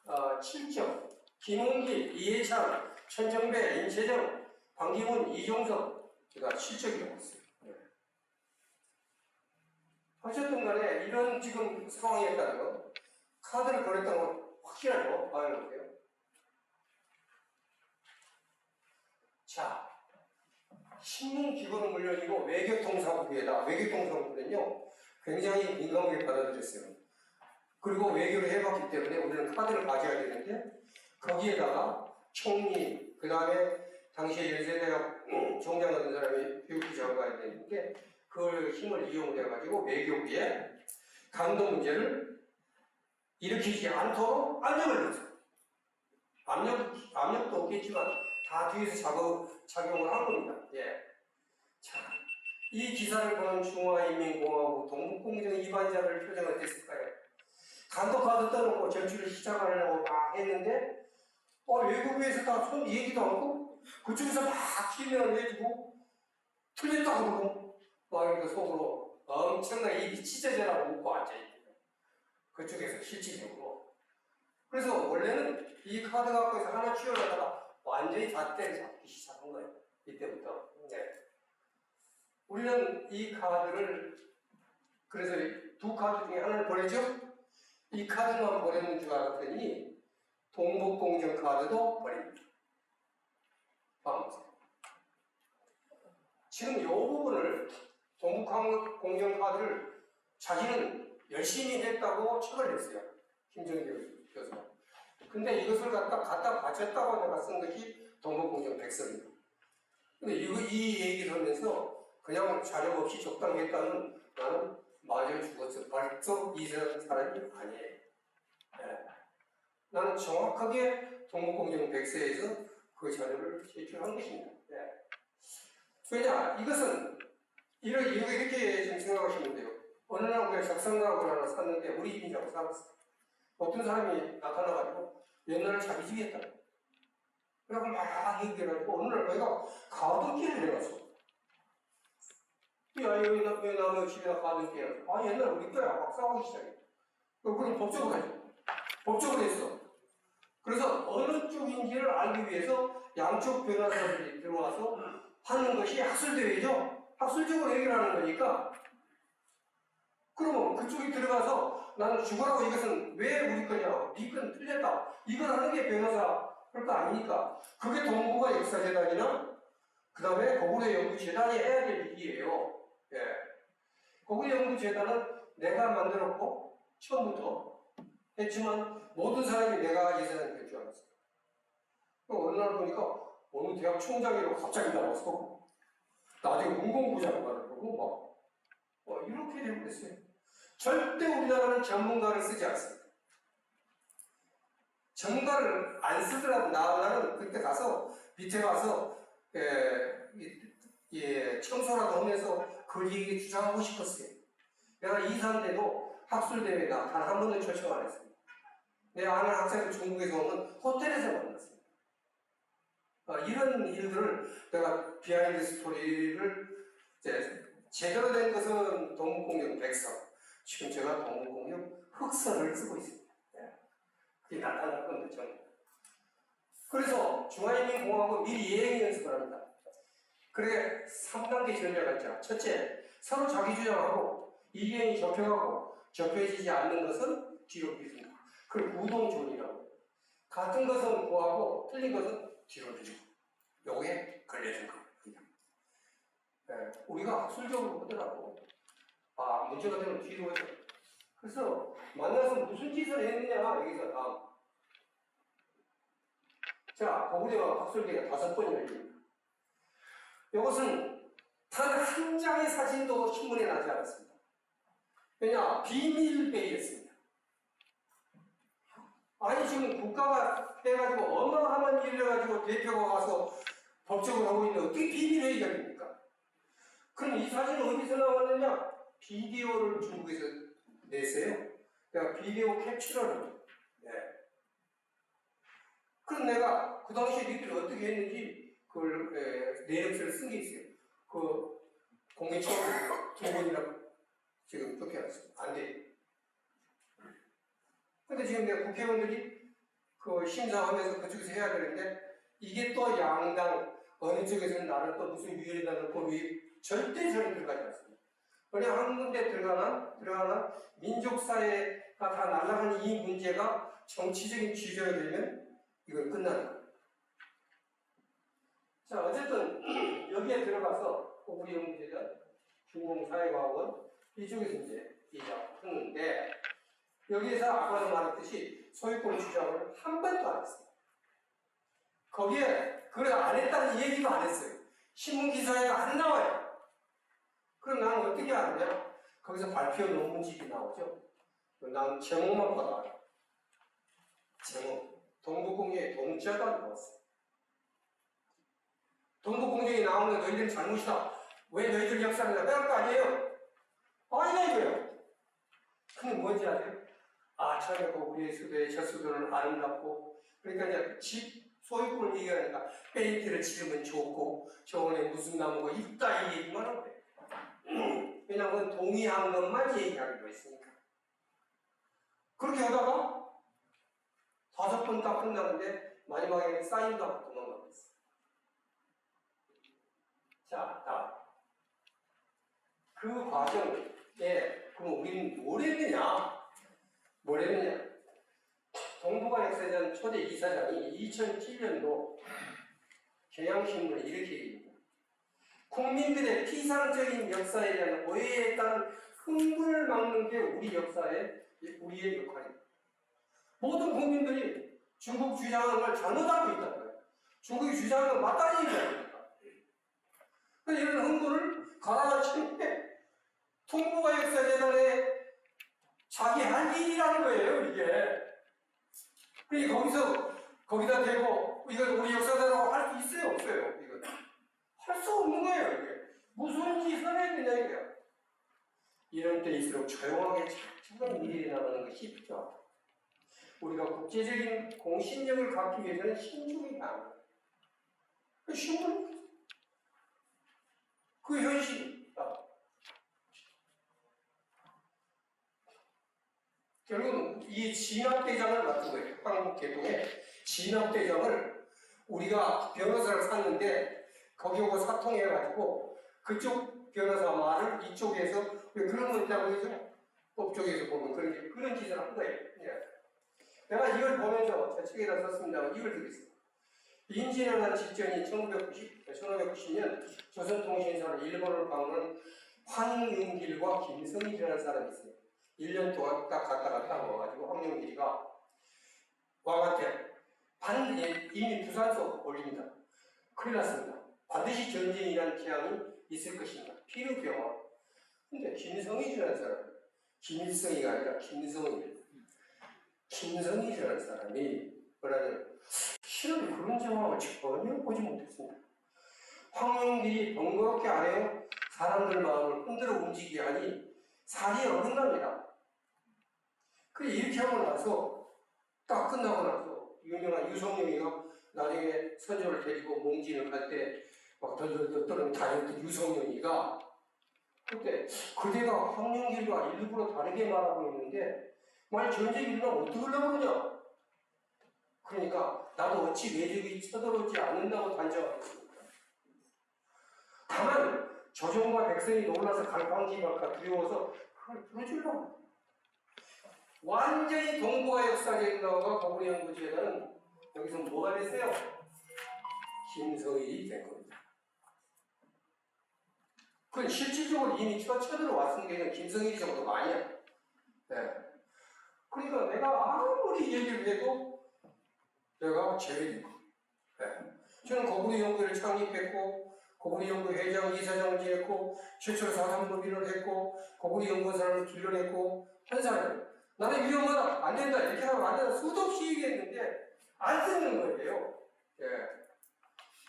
[SPEAKER 1] 7점 김은길, 이해창, 천정배, 임채정, 방기문, 이종석 제가 7점이라고 했어요. 어쨌든 간에 이런 지금 상황이었다는 거 카드를 걸었다는 건 확실하죠. 봐요 보세요. 자, 신문 기본은 물론이고 외교통상부에다 외교통상부는요 굉장히 민감하게 받아들였어요. 그리고 외교를 해봤기 때문에 우리는 카드를 가져야 되는데 거기에다가 총리, 그 다음에 당시에 연세대학 총장이었던 사람이 교육부장을 가야 되는데 그 힘을 이용해가지고 외교부에 강도 문제를 일으키지 않도록 압력을 넣었어요. 압력도 없겠지만 다 뒤에서 작용을 한 겁니다. 자, 이 기사를 보는 중화인민공화국 동북공정 위반자를 표정은 어땠을까요? 간도 카드 떠놓고 전투를 시작하려고 막 했는데 외국에서 다 손 얘기도 않고 그쪽에서 막 기면을 해주고 틀렸다고 그러고 막 이렇게 속으로 엄청나게 입이 찢어져라고 웃고 앉아있는 거예요. 그쪽에서 실질적으로. 그래서 원래는 이 카드 갖고 해서 하나 치워내다가 완전히 다 때려잡기 시작한 거예요. 이때부터. 네. 우리는 이 카드를 그래서 두 카드 중에 하나를 버리죠? 이 카드만 버렸는 줄 알았더니 동북공정 카드도 버립니다. 지금 이 부분을 동북공정 카드를 자기는 열심히 했다고 책을 냈어요. 김정일 교수가. 근데 이것을 갖다 바쳤다고 내가 쓴 것이 동북공정 백설입니다. 근데 이 얘기를 하면서 그냥 자료 없이 적당히 했다는 나는 맞아 죽었어. 벌써 이런 사람이 아니에요. 네. 나는 정확하게 동북공정 백서에서 그 자료를 제출한 것입니다. 네. 왜냐? 이것은 이렇게 좀 생각하시면 돼요. 어느 날 우리가 적성가락을 하나 샀는데 우리 집이라고 사봤어요. 어떤 사람이 나타나가지고 옛날에 자기 집이 했다. 그래서 막 얘기해가지고 어느 날 거기가 가등기를 내놨어. 야, 왜 나는 집에다 가등기를 내놨어? 아, 옛날 우리 거야. 막 싸우기 시작해. 그럼 법적으로 하지. 법적으로 했어. 그래서 어느 쪽인지를 알기 위해서 양쪽 변호사들이 들어와서 하는 것이 학술대회죠. 학술적으로 얘기를 하는 거니까. 그러면 그쪽이 들어가서 나는 죽으라고 이것은 왜 우리 거냐? 네 건 틀렸다. 이걸 하는 게 변호사 할 거 아니니까. 그게 동북아 역사재단이나 그 다음에 거구려 연구재단이 해야 될 일이에요. 예. 거구려 연구재단은 내가 만들었고 처음부터 했지만 모든 사람이 내가 예산을 낼 줄 알았어요. 어느 날 보니까 어느 대학 총장이라고 갑자기 나와서 나중에 문공부장관을 보고 막 이렇게 되어버렸어요. 절대 우리나라는 전문가를 쓰지 않습니다. 전문가를 안 쓰더라도 나는 그때 가서 밑에 가서 청소라도 하면서 그 얘기 주장하고 싶었어요. 내가 2, 3대도 학술대회가 단 한 번도 초청 안 했습니다. 내 아는 학생들 중국에서 오면 호텔에서 만났습니다. 이런 일들을 내가 비하인드 스토리를 제대로 된 것은 동북공정 백서, 지금 제가 동북공정 흑서를 쓰고 있습니다. 그게 나타날 건데 저는. 그래서 중화인민공화국 미리 예행 연습을 합니다. 그래 3단계 전략을 있잖아. 첫째, 서로 자기 주장하고 이견이 접혀지지 않는 것은 뒤로 미룬다. 그걸 우동존이라고 해요. 같은 것은 구하고 틀린 것은 뒤로 미루고. 요게 걸려진 겁니다. 네, 우리가 학술적으로 하더라도 문제가 되면 뒤로 해서 그래서 만나서 무슨 짓을 했느냐 여기서 다음. 자, 거구려 학술대회가 5번이 열립니다. 이것은 단 한 장의 사진도 신문에 나지 않았습니다. 왜냐? 비밀회의였습니다. 아니 지금 국가가 해가지고 어마어마한 일을 해가지고 대표가 가서 법적으로 하고 있는데 어떻게 비밀회의가 됩니까? 그럼 이 사진은 어디서 나왔느냐? 비디오를 중국에서 냈어요. 내가 비디오 캡처를 합니다. 네. 그럼 내가 그 당시에 니들이 어떻게 했는지 그걸 내역서를 쓴 게 있어요. 그 공개처분 두 번이라고 지금 쫓겨났습니다. 안 돼. 근데 지금 내가 국회의원들이 그 심사하면서 그쪽에서 해야 되는데 이게 또 양당 어느 쪽에서는 나를 또 무슨 위원회다 넣고 절대 저는 들어가지 않습니다. 그냥 한 군데 들어가나 민족사회가 다 날아가는 이 문제가 정치적인 지저가 되면 이건 끝나는 거예요. 자, 어쨌든 여기에 들어가서 우리 연구재단, 중공사회과학원 이쪽에서 이제 하는데 여기에서 아까도 말했듯이 소유권 주장을 한 번도 안 했어요. 거기에 그걸 안 했다는 얘기도 안 했어요. 신문기사에도 안 나와요. 그럼 나는 어떻게 하느냐? 거기서 발표 논문집이 나오죠. 나는 제목만 받아와요. 제목. 동북공정의 동자가 나왔어요. 동북공정이 나오면 너희들은 잘못이다. 왜 너희들 역사를 빼갈 거 아니에요? 아니야 이거예요. 근데 뭔지 아세요? 처음에 우리 수도의 첫 수도는 아름답고 그러니까 이제 집 소유권을 얘기하니까 페인트를 칠하면 좋고 저번에 무슨 나무가 있다 이 얘기만 하고 왜냐하면 동의한 것만 얘기하기로 했으니까. 그렇게 하다가 5번 딱 끝나는데 마지막에 사인도 하고 도망가고 있어. 자, 다음. 그 과정에 그럼 우리는 뭘 했느냐? 동북아 역사전 초대 이사장이 2007년도 경향신문에 이렇게 얘기합니다. 국민들의 피상적인 역사에 대한 오해에 따른 흥분을 막는 게 우리의 역할입니다. 모든 국민들이 중국 주장을 잘못 알고 있다는 거예요. 중국이 주장하는 건 맞다는 얘기 아닙니까? 이런 흥분을 가라앉히는 게 동북아 역사재단에 자기 할 일이라는 거예요, 이게. 그러니까 거기다 대고, 이거 우리 역사자라고 할 수 있어요, 없어요? 이거. 할 수 없는 거예요, 이게. 무슨 짓을 해야 되냐, 이거야. 이런 때일수록 조용하게 차분히 일이 나가는 것이 필요하다. 우리가 국제적인 공신력을 갖기 위해서는 신중히 나가는 거예요. 신문, 그 현실이다. 결국은 이 진압대장을 맡은 거예요. 한국개동에 진압대장을 우리가 변호사를 샀는데 거기 오고 사통해가지고 그쪽 변호사 말을 이쪽에서 왜 그런 거 있다고 해서 법쪽에서 보면 그런 짓을 한 거예요. 예. 내가 이걸 보면서 제 책에다 썼습니다만 이걸 드리겠습니다. 임진왜란 직전인 1590년 조선통신사를 일본을 방문한 황윤길과 김성일이라는 사람이 있어요. 1년 동안 딱 갔다 와가지고 황윤길이가 왕한테 이미 부산서 올립니다. 큰일 났습니다. 반드시 전쟁이라는 재앙이 있을 것입니다. 필요병원. 근데 김성일이라는 사람, 김일성이가 아니라 김성일이라는 사람이 뭐라냐면 실은 그런 상황을 전혀 보지 못했습니다. 황윤길이 번거롭게 안 해요. 사람들 마음을 흔들어 움직이게 하니 살이 어긋납니다. 그래 이렇게 하고 나서 딱 끝나고 나서 유명한 유성룡이가 나중에 선조를 데리고 몽진을 갈 때 막 덜덜덜 다녔던 유성룡이가 그때 그대가 황윤길과 일부러 다르게 말하고 있는데 만약 전쟁이 일어나면 어떻게 하려고 그러냐? 그러니까 나도 어찌 외적이 쳐들어오지 않는다고 단정하겠습니다. 다만 조정과 백성이 놀라서 갈팡질팡까 두려워서 그걸 풀어주려고. 완전히 동북아 역사재단과 고구려연구재단은 여기서 뭐가 됐어요? 김성일이 된 겁니다. 그건 실질적으로 이미 쳐들어왔으니까 김성일이 정도가 아니야. 네. 그러니까 내가 아무리 얘기를 해도 내가 제외된 거예요. 네. 저는 고구려연구회를 창립했고 고구려연구 회장, 이사장을 지냈고 최초로 사상법인을 했고 고구려연구사를 길러냈고 한 사람이에요. 나는 위험하다, 안 된다, 이렇게 하면 안 된다 수도 없이 얘기했는데 안 쓰는 거예요. 예.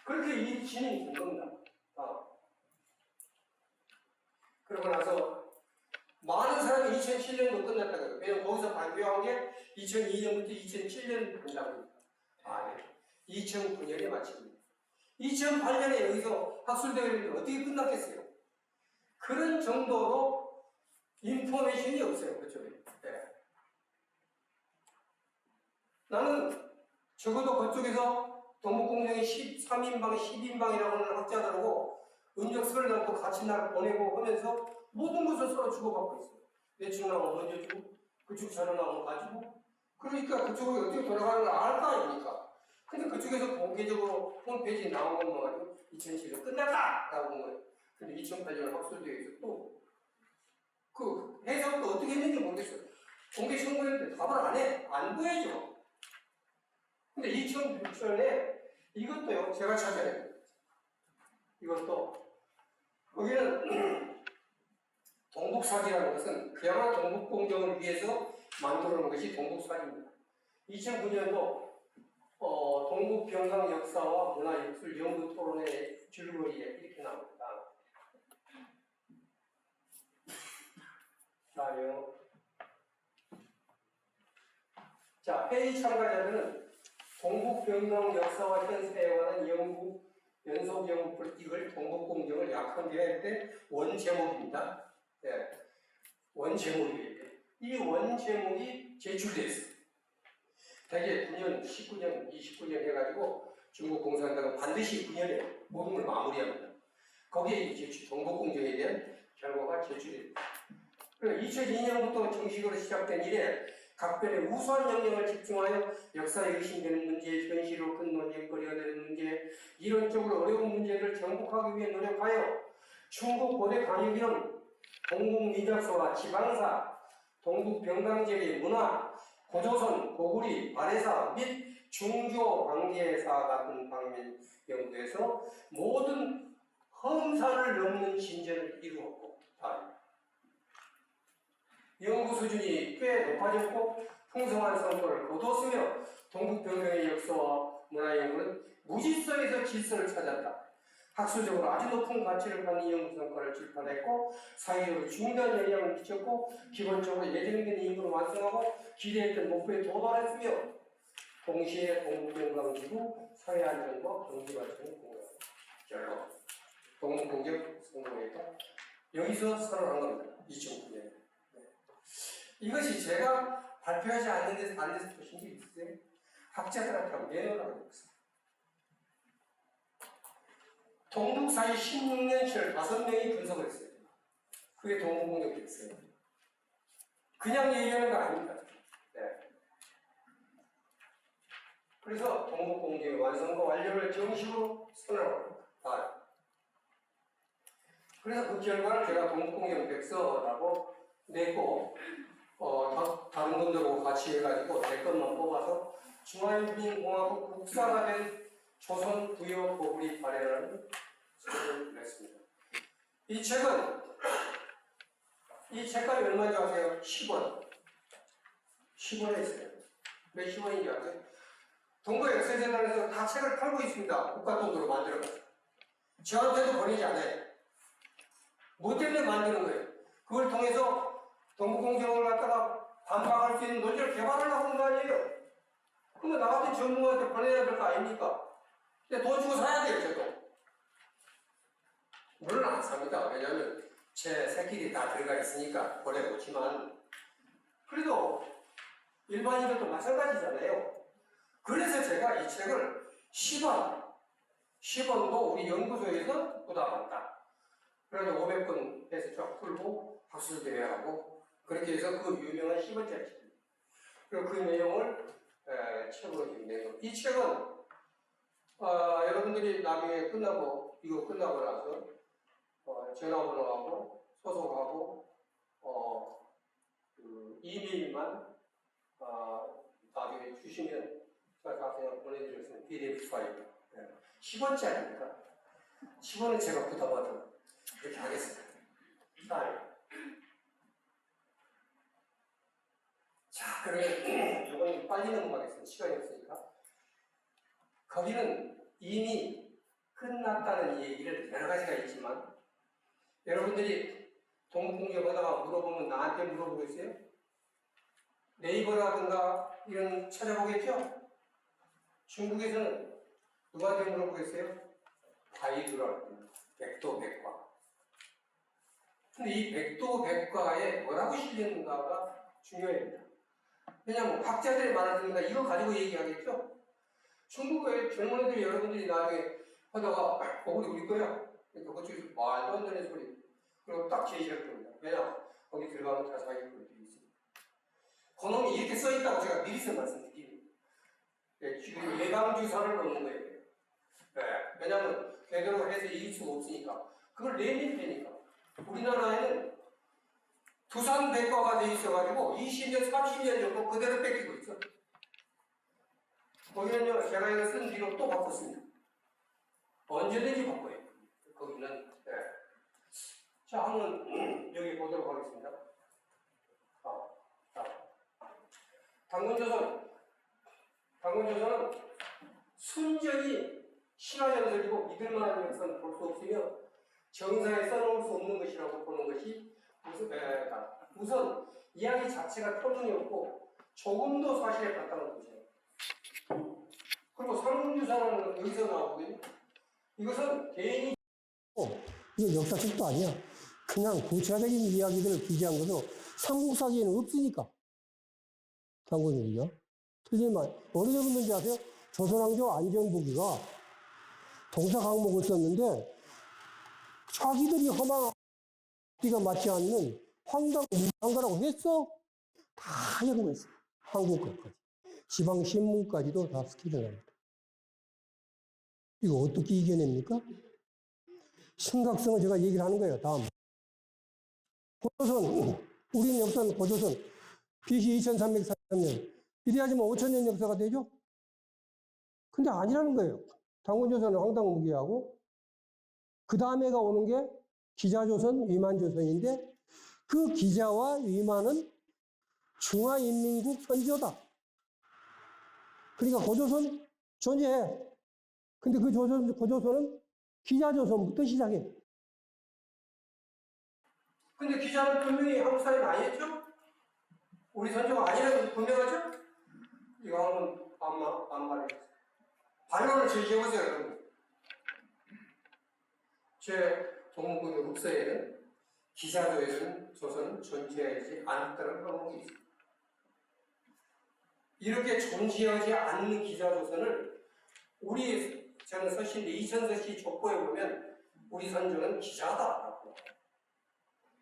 [SPEAKER 1] 그렇게 이 진행이 된 겁니다. 그러고 나서 많은 사람이 2007년도 끝났다고 해요. 왜냐면 거기서 발표한 게 2002년부터 2007년 된다고 합니다. 아, 네. 2009년에 마칩니다. 2008년에 여기서 학술대회를 어떻게 끝났겠어요? 그런 정도로 인포메이션이 없어요, 그쪽에. 네. 나는 적어도 그쪽에서 동북공정이 13인방, 10인방이라고 하는 학자들하고 은적서를 갖고 같이 날 보내고 하면서 모든 것을 서로 주고받고 있어요. 내 쪽 나오면 먼저 주고, 그쪽 자료 나오면 가지고. 그러니까 그쪽이 어떻게 돌아가는 걸 알 거 아닙니까? 근데 그쪽에서 공개적으로 홈페이지에 나온 것만 가지고 2007년 끝났다! 라고 한 거예요. 근데 2008년 학술대회에서 또 그 해석도 어떻게 했는지 모르겠어요. 공개 청구했는데 답을 안 해. 안 보여줘. 근데 2006년에 이것도요, 제가 찾아냈어요. 이것도, 여기는 동북사지라는 것은 그야말로 동북공정을 위해서 만들어 놓은 것이 동북사지입니다. 2009년도 동북경상 역사와 문화예술 연구 토론회 줄거리에 이렇게 나옵니다. 자, 회의 참가자들은 동북병동 역사와 현세에 관한 연속 연구 이걸 동북공정을 약한계할 때 원제목입니다. 네. 원제목이에요. 이 원제목이 제출됐어요. 대개 9년, 19년, 29년 해가지고 중국 공산당은 반드시 9년에 모든 걸 마무리합니다. 거기에 이제 동북공정에 대한 결과가 제출됩니다. 그리고 2002년부터 정식으로 시작된 이래 각별의 우수한 역량을 집중하여 역사에 의심되는 문제, 현실로 큰 논쟁거리가 되는 문제, 이론적으로 어려운 문제를 정복하기 위해 노력하여 중국 고대 강유기는 동북민작서와 지방사, 동북병강제의 문화, 고조선, 고구리, 발해사 및 중조 관계사 같은 방면 연구에서 모든 험사를 넘는 진전을 이루었고, 연구 수준이 꽤 높아졌고 풍성한 성과를 거두었으며 동북병경의 역사와 문화 연구는 무질서에서 질서를 찾았다. 학술적으로 아주 높은 가치를 갖는 연구 성과를 출판했고 사회적으로 중요한 영향을 미쳤고 기본적으로 예정된 임무를 완성하고 기대했던 목표에 도달했으며 동시에 동북병강지구 사회안전과 경제발전을 공유합니다. 결론 동북공정 성공했다. 여기서 선언한 겁니다. 2009년에. 이것이 제가 발표하지 않는 데서 안 돼서 보신 적 있으세요? 학자들한테 매너라고 했어요. 동북 사이 16년치를 5명이 분석을 했어요. 그게 동북공정이 됐어요. 그냥 얘기하는 거 아닙니다. 네. 그래서 동북공정의 완성과 완료를 정식으로 선언합니다. 그래서 그 결과를 제가 동북공정 백서라고 냈고 다른 분들하고 같이 해가지고 내 것만 뽑아서 중화인민공화국 국사가 된 조선 부여 고구리 발해라는 책을 냈습니다. 이 책값이 얼마인지 아세요? 10원. 10원에 있어요. 왜 10원인지 아세요? 동부역사재단에서 다 책을 팔고 있습니다. 국가 돈으로 만들어가지고. 저한테도 보내지 않아요. 뭐 때문에 만드는 거예요? 그걸 통해서 동북공정을 갖다가 반박할 수 있는 논리를 개발하려고 하는 거 아니에요? 그러면 나 같은 전문가한테 보내야 될 거 아닙니까? 근데 돈 주고 사야 돼요, 저도. 물론 안 삽니다. 왜냐하면 제 새끼들이 다 들어가 있으니까 보내놓지만 그래도 일반인들도 마찬가지잖아요. 그래서 제가 이 책을 10원도 우리 연구소에서 부담한다. 그래서 500권 해서 쫙 풀고 학술대회하고 그렇게 해서 그 유명한 10원짜리 책입니다. 그리고 그 내용을 책으로 낸 겁니다. 이 책은 여러분들이 나중에 이거 끝나고 나서 전화번호하고 소속하고 그 이메일만 나중에 주시면 제가 그냥 보내드릴 수 있는 PDF 파일 10원짜리니까 10원은 제가 부담하도록 그렇게 하겠습니다. 자, 그러면 이건 빨리 넘어가겠습니다. 시간이 없으니까. 거기는 이미 끝났다는 얘기를 여러 가지가 있지만 여러분들이 동북공정 하다가 물어보면 나한테 물어보겠어요? 네이버라든가 이런 찾아보겠죠? 중국에서는 누구한테 물어보겠어요? 바이두라고 백도백과. 근데 이 백도백과에 뭐라고 실렸는가가 중요합니다. 왜냐하면 학자들의 말을 듣는다 이거 가지고 얘기하겠죠? 중국의 젊은 애들이 여러분들이 나중에 하다가 거기 우리 거야. 그러니까 그쪽에서 말도 안 되는 소리. 그리고 딱 제시할 겁니다. 왜냐? 거기 들어가면 다 자기 걸로 되어 있습니다. 그놈이 이렇게 써있다고 제가 미리서 말씀드립니다. 지금 예방주사를 놓는 거예요. 네. 왜냐하면 제대로 해서 이길 수가 없으니까. 그걸 내면 되니까. 우리나라에는 두산백과가 되어 있어가지고 20년, 30년 정도 그대로 뺏기고 있어. 거기는요, 제가 이거 쓴 뒤로 또 바꿨습니다. 언제든지 바꿔요. 거기는. 네. 자, 한번 여기 보도록 하겠습니다. 당군조선은 순전히 신화전설이고 믿을만한 역사는 볼 수 없으며 정사에 써놓을 수 없는 것이라고 보는 것이 우선 이야기 자체가 표준이 없고 조금도 사실에 바탕을 두지 않아요. 그리고 상공유사라는 건 여기서 나오거든요. 이것은 개인이
[SPEAKER 2] 이거 역사책도 아니야. 그냥 구체적인 이야기들을 기재한 것으로 삼국사기에는 없으니까. 당군일이요. 틀린 말. 어디서 붙는지 아세요? 조선왕조 안정부기가 동사 항목을 썼는데 자기들이 험한 앞뒤가 맞지 않는 황당무상가라고 했어? 다 연구했어. 한국 것까지. 지방 신문까지도 다 스킬을 합니다. 이거 어떻게 이겨냅니까? 심각성을 제가 얘기를 하는 거예요. 다음. 고조선, 우리는 역사는 고조선, BC 2343년. 이래야지만 5000년 역사가 되죠? 근데 아니라는 거예요. 당군조선은 황당무계하고, 그 다음에가 오는 게 기자조선, 위만조선인데, 그 기자와 위만은 중화인민국 선조다. 그러니까 고조선 존재해. 근데 그 고조선은 기자조선부터 시작해.
[SPEAKER 1] 근데 기자는 분명히 한국 사람이 아니었죠? 우리 선조가 아니라는 게 분명하죠? 이거 한번 반말해주세요. 반론을 제시해보세요, 여러분. 제 동문군의 흑서에는 기자조에는 조선은 존재하지 않았다는 항목이 있습니다. 이렇게 존재하지 않는 기자조선을 저는 서신데 이천서시 족보에 보면 우리 선조는 기자다라고.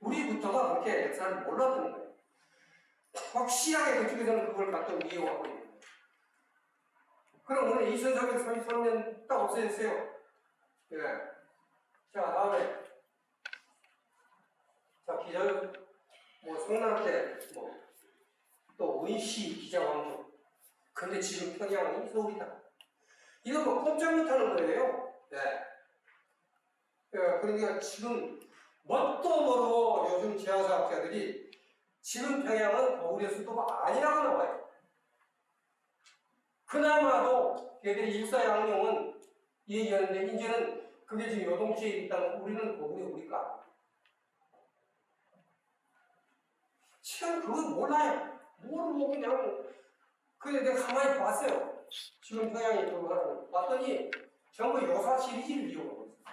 [SPEAKER 1] 우리부터가 그렇게 역사를 몰랐던 거예요. 확실하게 그쪽에서는 그걸 갖다 이해하고 있는 거예요. 그럼 오늘 2433년 딱 없애주세요. 네. 자, 다음에. 자, 기자, 성남대, 또 은시 기자왕조. 근데 지금 평양이 서울이다. 이거 꼼짝 못하는 거예요. 네. 그러니까 지금 뭣도 모르고 요즘 지하사학자들이 지금 평양은 거울의 수도가 아니라고 나와요. 그나마도 걔들이 일사양용은 얘기하는데 이제는 그게 지금 요동치에 있다는 우리는 거울이 우리가 지금 그거 몰라요. 모르고 그냥 내가 가만히 봤어요. 지금 평양이 그거 봤더니 전부 요사 시리즈를 이용하고 있어요.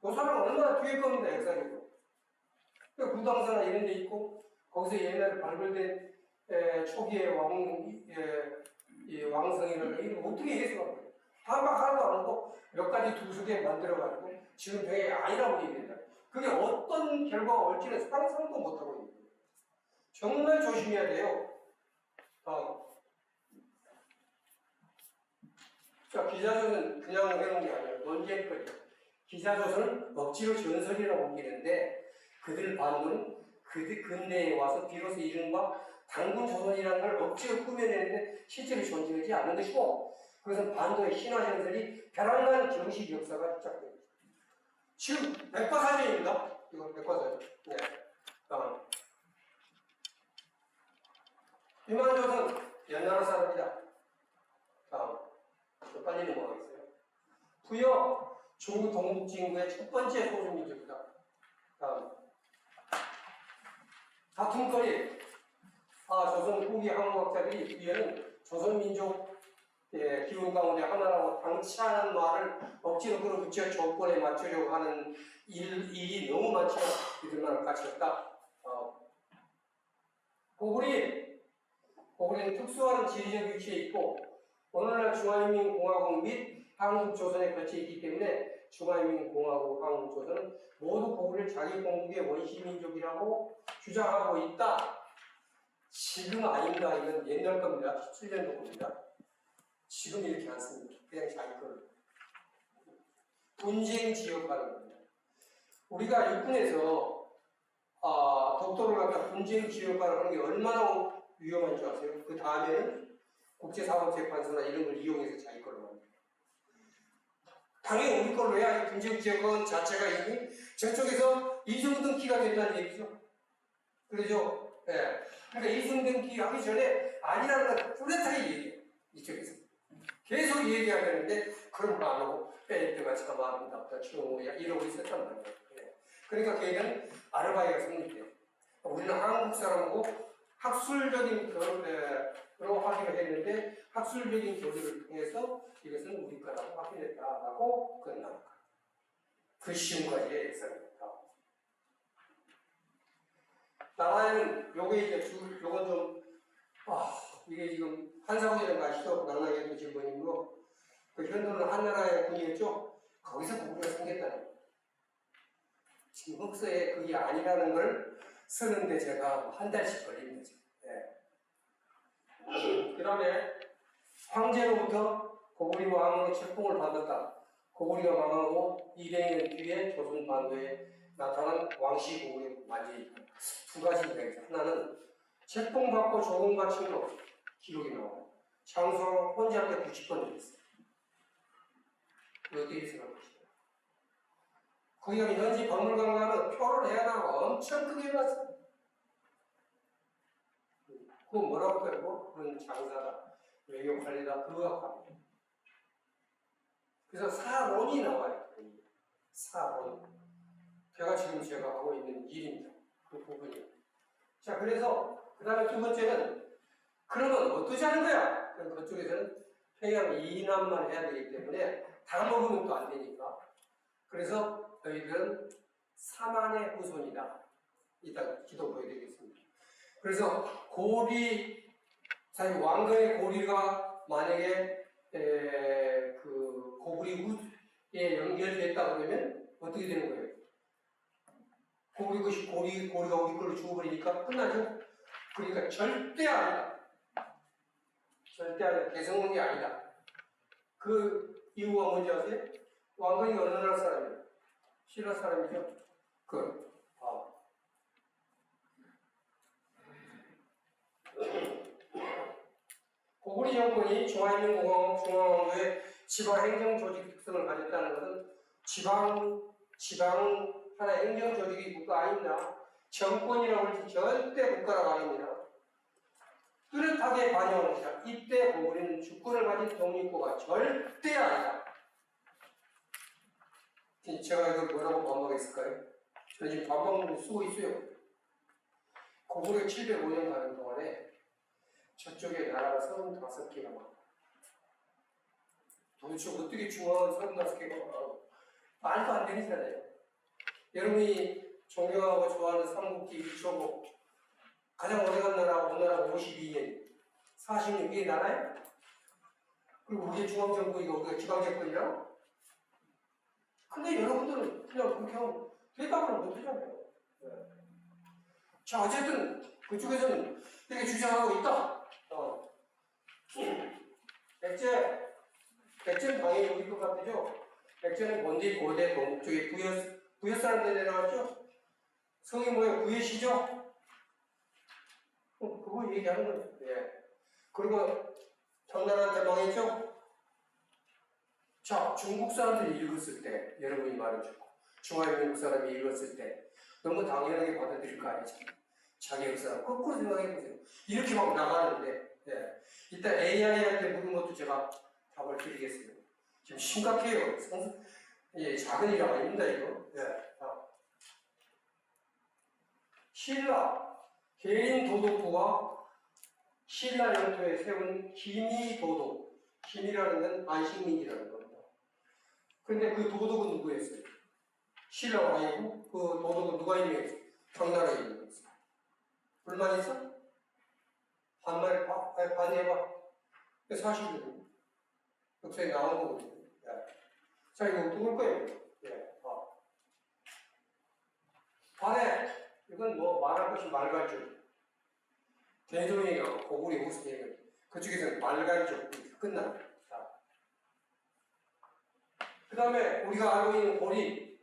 [SPEAKER 1] 요사는 얼마나 뒤에 겁니다, 역사적으로. 구당사나 이런 데 있고 거기서 옛날에 발굴된 초기의 왕성이라는 이거 어떻게 해석한 거예요? 다막 하나도 안 하고 몇 가지 두수게 만들어가지고 지금 병이 아니라고 얘기한다. 그게 어떤 결과가 올지는 상상도 못하고 있는 거예요. 정말 조심해야 돼요. 자, 기자조선 그냥 해놓은 게 아니에요. 논쟁거리. 기자조선은 억지로 전설이라고 옮기는데 그들 반도는 근대에 와서 비로소 이른바 당군조선이라는 걸 억지로 꾸며내는데 실제로 존재하지 않는 것이고 그것은 반도의 신화전설이 벼랑난 정식 역사가 시작됩니다. 지금 백과사전입니다. 이건 백과사전. 네. 위만조선 연나라 사람이다. 다음. 빨리 넘어가겠어요. 부여 중국 동북진구의 첫 번째 소수민족이다. 다음. 다툼거리. 조선 후기 항목학자들이 부여는 조선민족 기운 가운데 하나라고 당치하는 말을 억지로 끌어붙여 조건에 맞추려고 하는 일이 너무 많지만 이들만 갖췄다. 고구리는 특수한 지리적 위치에 있고 오늘날 중화인민공화국 및 한국조선에 거쳐 있기 때문에 중화인민공화국, 한국조선은 모두 고구리를 자기 공국의 원시민족이라고 주장하고 있다. 지금 아닙니다. 이건 옛날 겁니다. 17년도 겁니다. 지금 이렇게 안 씁니다. 그냥 자기 걸. 분쟁 지역화는 겁니다. 우리가 육군에서 독도를 갖다 분쟁 지역화를 하는 게 얼마나 위험한 줄 아세요? 그 다음에는 국제사법재판소나 이런 걸 이용해서 자기 걸로 만듭니다. 당연히 우리 걸로 해야 이 분쟁 지역화 자체가 이미 저쪽에서 이중등기가 된다는 얘기죠. 그러죠? 예. 그러니까 이중등기 하기 전에 아니라는 걸 뚜렷하게 얘기해요. 이쪽에서. 계속 얘기해야 되는데 그런 거 안 하고 빼일 때가 참 아름답다 추모야 이러고 있었단 말이에요. 예. 그러니까 걔는 아르바이가 성립돼요. 우리는 한국 사람하고 학술적인 그런 확인을 했는데 학술적인 교류를 통해서 이것은 우리 거라고 확인했다라고 끝납니다. 그 시험까지의 예상입니다. 나라에는 요게 이제 요건 좀 이게 지금 한사고제를 가시죠. 낙나기도 질문이고 그 현도는 한나라의 군이었죠. 거기서 고구려가 생겼다는 거예요. 지금 흑서에 그게 아니라는 걸 쓰는데 제가 한 달씩 걸린 거죠. 네. 그 다음에 황제로부터 고구려 왕의 책봉을 받았다. 고구려가 망하고 200년 뒤에 조선 반도에 나타난 왕씨 고구려 완전히 두 가지입니다. 하나는 책봉받고 조공 바친 거 기록이 나와요. 장수왕 혼자한테 90번 됐어요. 어떻게 생각하시나요? 거기 가면 현지 박물관과는 표를 해야 나고 엄청 크게 해놨어요. 그거 뭐라고 해요? 뭐? 그런 장사다, 외교 관리다, 그거 합니다. 그래서 사론이 나와요. 사론. 제가 하고 있는 일입니다. 그 부분이. 자, 그래서 그 다음에 두 번째는 그러면 어떻게 하는 거야? 그쪽에서는 평양 이남만 해야 되기 때문에 다 먹으면 또 안 되니까. 그래서 너희들은 사만의 후손이다. 이따 기도 보여드리겠습니다. 그래서 사실 왕건의 고리가 만약에 그 고구리에 연결됐다 그러면 어떻게 되는 거예요? 고리가 우리 걸로 죽어버리니까 끝나죠? 그러니까 절대 아니다. 절대 아니다. 개성운이 아니다. 그 이유가 뭔지 아세요? 왕건이 어느 나라 사람이에요? 신라 사람이죠? 고구려 정권이 중화인민공화국 중앙왕조의 지방행정조직 특성을 가졌다는 것은 지방 하나의 행정조직이 국가 아닙니다. 정권이라고 할지 절대 국가라고 아닙니다. 뚜렷하게 반영하는 것이다. 이때 고구려는 주권을 가진 독립국가 절대 아니다. 제가 이걸 뭐라고 반박했을까요? 저는 지금 반박문을 쓰고 있어요. 고구려 705년 가는 동안에 저쪽에 나라가 35개가 많아요. 도대체 어떻게 중앙은 35개가 많아요? 말도 안 되잖아요. 여러분이 존경하고 좋아하는 삼국지 일초국 가장 오래간 나라 우리나라 52년 40년 이게 나라예요? 그리고 우리의 중앙정권이가 우리가 지방정권이라고? 근데 여러분들은 그냥 그렇게 하면 대답을 못하잖아요. 네. 자, 어쨌든 그쪽에서는 이렇게 주장하고 있다. 백제는 당연히 우리 것 같죠? 백제는 본디 고대 동쪽에 부여 사람들 내려왔죠? 성이 뭐예요? 부여시죠? 그거 얘기하는 거예요. 예. 그리고 청나라한테 망했죠? 자, 중국 사람들이 읽었을 때, 여러분이 말해주고, 중화민국 사람이 읽었을 때, 너무 당연하게 받아들일 거 아니죠? 자기 역사 거꾸로 생각해보세요. 이렇게 막 나가는데, 예. 이따 AI한테 묻는 것도 제가 답을 드리겠습니다. 지금 심각해요. 예, 작은 일 아닙니다, 이거. 예. 신라, 개인 도덕부가 신라 영토에 세운 기미도덕, 기미라는 건 안식민이라는 겁니다. 그런데 그 도덕은 누구였어요? 신라가 아니고 그 도덕은 누가 임명했어요? 청나라에 임명했어요. 불만 있어? 반대해봐. 사실은 역사에 나온 거거든요. 자, 이거 누굴 거예요? 예. 반해. 이건 뭐 말할 것이 말갈줄. 대종이가 고구려 후손이면 그쪽에서는 말갈줄 끝나. 그 다음에 우리가 알고 있는 고리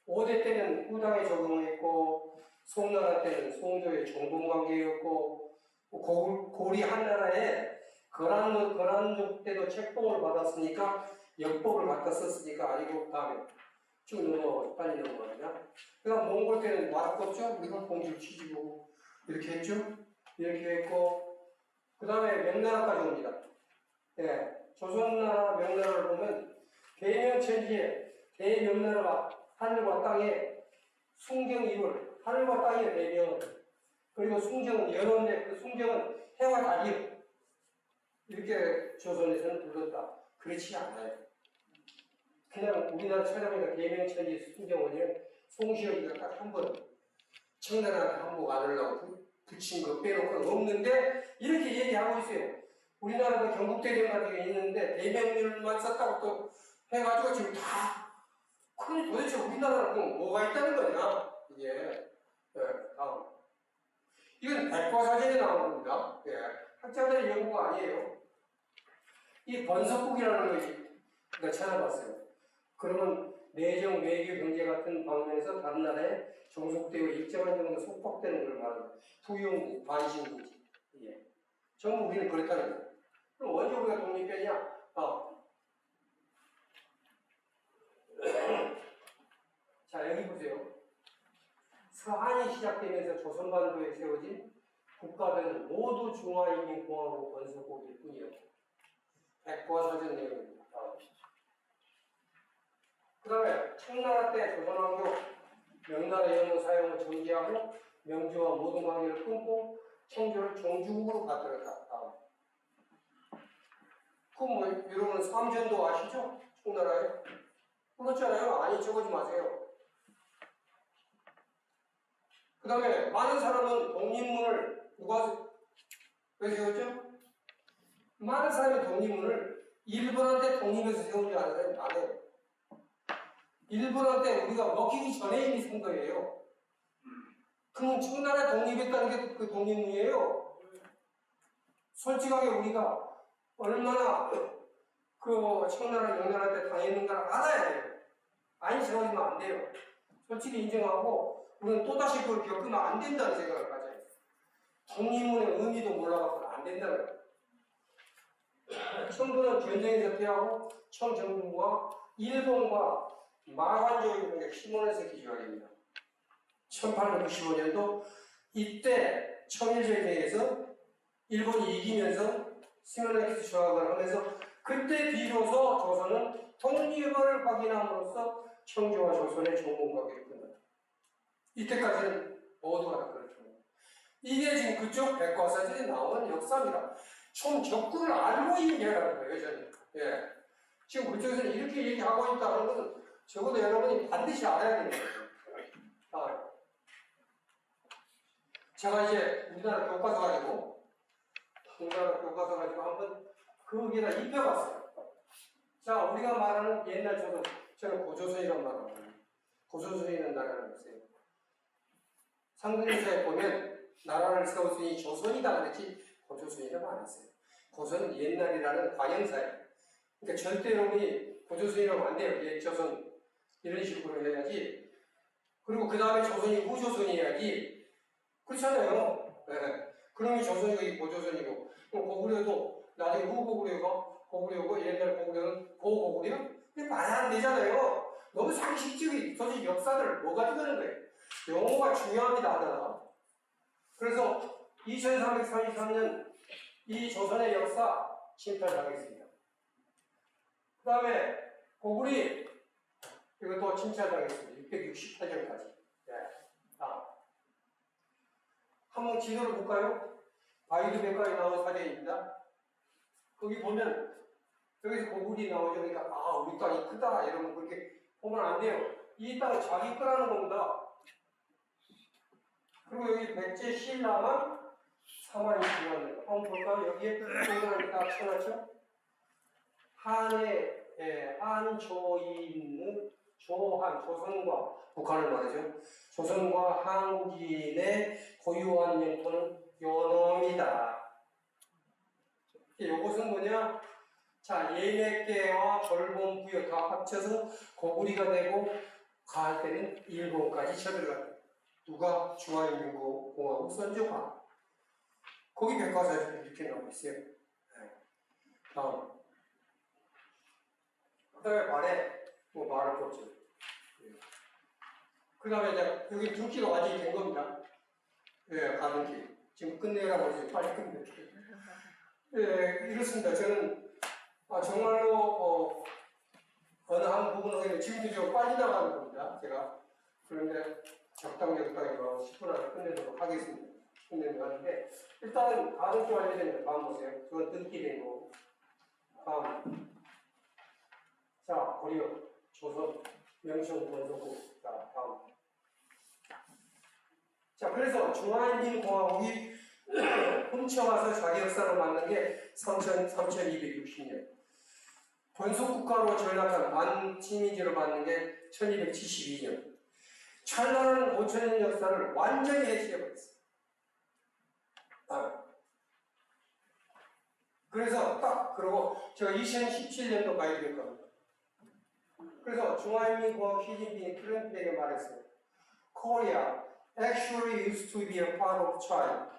[SPEAKER 1] 5대 때는 후당에 적응했고 송나라 때는 송조의 정봉관계였고 고리 한나라에 거란족 때도 책봉을 받았으니까 역법을 갖다 썼으니까 아니고 다음에 쭉 빨리 넘어가냐. 그러니까 몽골 때는 말았겠죠. 우리가 공주를 치지고 이렇게 했죠. 이렇게 했고 그 다음에 명나라까지 옵니다. 예, 조선나라 명나라를 보면 대명천지에 대명나라가 하늘과 땅에 순경 이룰 하늘과 땅의 대명을 그리고 숭정은 연호인데 그 숭정은 해와 달이요. 이렇게 조선에서는 불렀다. 그렇지 않아요. 그냥 우리나라 찾아보니까 대명천지 숭정원이는 송시혁이가 딱 한 번 청나라한테 한복 안으려고 붙인 거 빼놓고는 없는데 이렇게 얘기하고 있어요. 우리나라도 경국대전 같은 게 있는데 대명률만 썼다고 또 해가지고 지금 다 그럼 도대체 우리나라는 그럼 뭐가 있다는 거냐 이게. 네, 다음 이건 백과사전에 나온 겁니다. 예, 학자들의 연구가 아니에요. 이 번석국이라는 것이 내가 찾아봤어요. 그러면 내정, 외교, 경제 같은 방면에서 다른 나라에 종속되고 일정한 정도 속박되는 걸 말합니다. 투용, 반신인지. 예. 전부 우리는 그랬다는 거예요. 그럼 언제 우리가 독립했냐? 자, 여기 보세요. 서한이 시작되면서 조선반도에 세워진 국가들은 모두 중화인민공화국 건설국일 뿐이요. 백과사전 내용입니다. 그 다음에 청나라 때 조선왕조 명나라 연호 사용을 정지하고 명주와 모든 관계를 끊고 청조를 종주국으로 받들었다. 그럼 뭐 여러분 삼전도 아시죠? 청나라에? 그렇잖아요. 아니 적어지 마세요. 그 다음에 많은 사람은 독립문을 누가 왜 세웠죠? 많은 사람이 독립문을 일본한테 독립해서 세운 줄 아는 사람이 많아요. 일본한테 우리가 먹히기 전에 이미 쓴 거예요. 그럼 청나라 독립했다는 게 그 독립문이에요. 솔직하게 우리가 얼마나 그 청나라 명나라 때 당했는가를 알아야 돼요. 아니 생각하면 안 돼요. 솔직히 인정하고 우리는 또다시 그걸 겪으면 안 된다는 생각을 가져야 돼요. 독립문의 의미도 몰라가지고 안 된다는 거예요. 청부는 전쟁에서 패하고 청정부와 일본과 마관조의 시몬에서 기조하입니다. 1895년도 이때 청일전쟁에서 일본이 이기면서 시모네키스 조약을 하면서 그때 비로소 조선은 독립을 확인함으로써 청주와 조선의 종국관계를 끝났다. 이때까지는 모두가 다 그렇죠. 이게 지금 그쪽 백과사전에 나오는 역사입니다. 총 적구를 알고 얘기하는 거예요, 저는. 예. 지금 그쪽에서는 이렇게 얘기하고 있다는 것은 적어도 여러분이 반드시 알아야 되는 거예요. 제가 이제 우리나라 교과서 가지고 한번 거기에다 입혀봤어요. 자, 우리가 말하는 옛날 조선, 저는 고조선이란 말을 합니다. 고조선이라는 나라는 있어요. 상근에서에 보면 나라를 세웠으니 조선이다 그랬지 고조선이라고 안 했어요. 고조선은 옛날이라는 관형사예요. 그러니까 절대 여러분이 고조선이라고 안 돼요. 옛 조선 이런 식으로 해야지. 그리고 그 다음에 조선이 후조선이 해야지. 그렇잖아요. 네. 그러면 조선이 고조선이고 그럼 고구려도 나중에 고구려고 옛날 고구려는 고고구려? 이게 말이 안 되잖아요. 너무 상식적인 도대체 역사를 뭐 가지고 하는 거예요. 용어가 중요합니다. 하나. 그래서 2333년 이 조선의 역사 침탈당했습니다. 그 다음에 고구리 이것도 침탈당했습니다. 668년까지. 네. 한번 지도를 볼까요? 바이드백과에 나온 사례입니다. 거기 보면 여기서 고구리 나오죠. 그러니까 우리 땅이 크다 이러면 그렇게 보면 안 돼요. 이 땅은 자기 거라는 겁니다. 그리고 여기 백제 신라만 4만 2천만. 한번 볼까요? 여기에 동그라미 딱 쳐놨죠? 한조인의 조선과 북한을 말하죠. 조선과 한국인의 고유한 영토는 요놈이다. 이것은 뭐냐? 자, 예맥계와 절본 부여 다 합쳐서 고구리가 되고 가을 때는 일본까지 쳐들어간다. 누가? 중화인민공화국 선조가. 거기 백과사전에 이렇게 나와 있어요. 네. 다음. 그 다음에 말할 거 없죠. 그 다음에 이제 여기 등기가 완전히 된 겁니다. 예, 가는 길. 지금 끝내라고 해서 빨리 끝낼게요. 예, 이렇습니다. 저는 정말로 어느 한 부분은 지금도 좀 빨리 나가는 겁니다. 제가. 그런데 적당히 10분 안에 끝내도록 하겠습니다. 하는데 일단은 다른 쪽 알려드리는 다음 보세요. 그건 듣기 된 거. 다음. 자, 고려, 조선, 명청, 권속국. 자, 다음. 자, 그래서 중화인민공화국이 훔쳐와서 자기 역사를 만든 게 3260년. 권속국가로 전락한 반치민지로 만든 게 1272년. 찬란한 5천년 역사를 완전히 해치해버렸어요. 그래서 딱 그러고 제가 2017년도 가야 될 겁니다. 그래서 중화인민공화국 시진핑이 트럼프에게 말했어요. Korea actually used to be a part of China.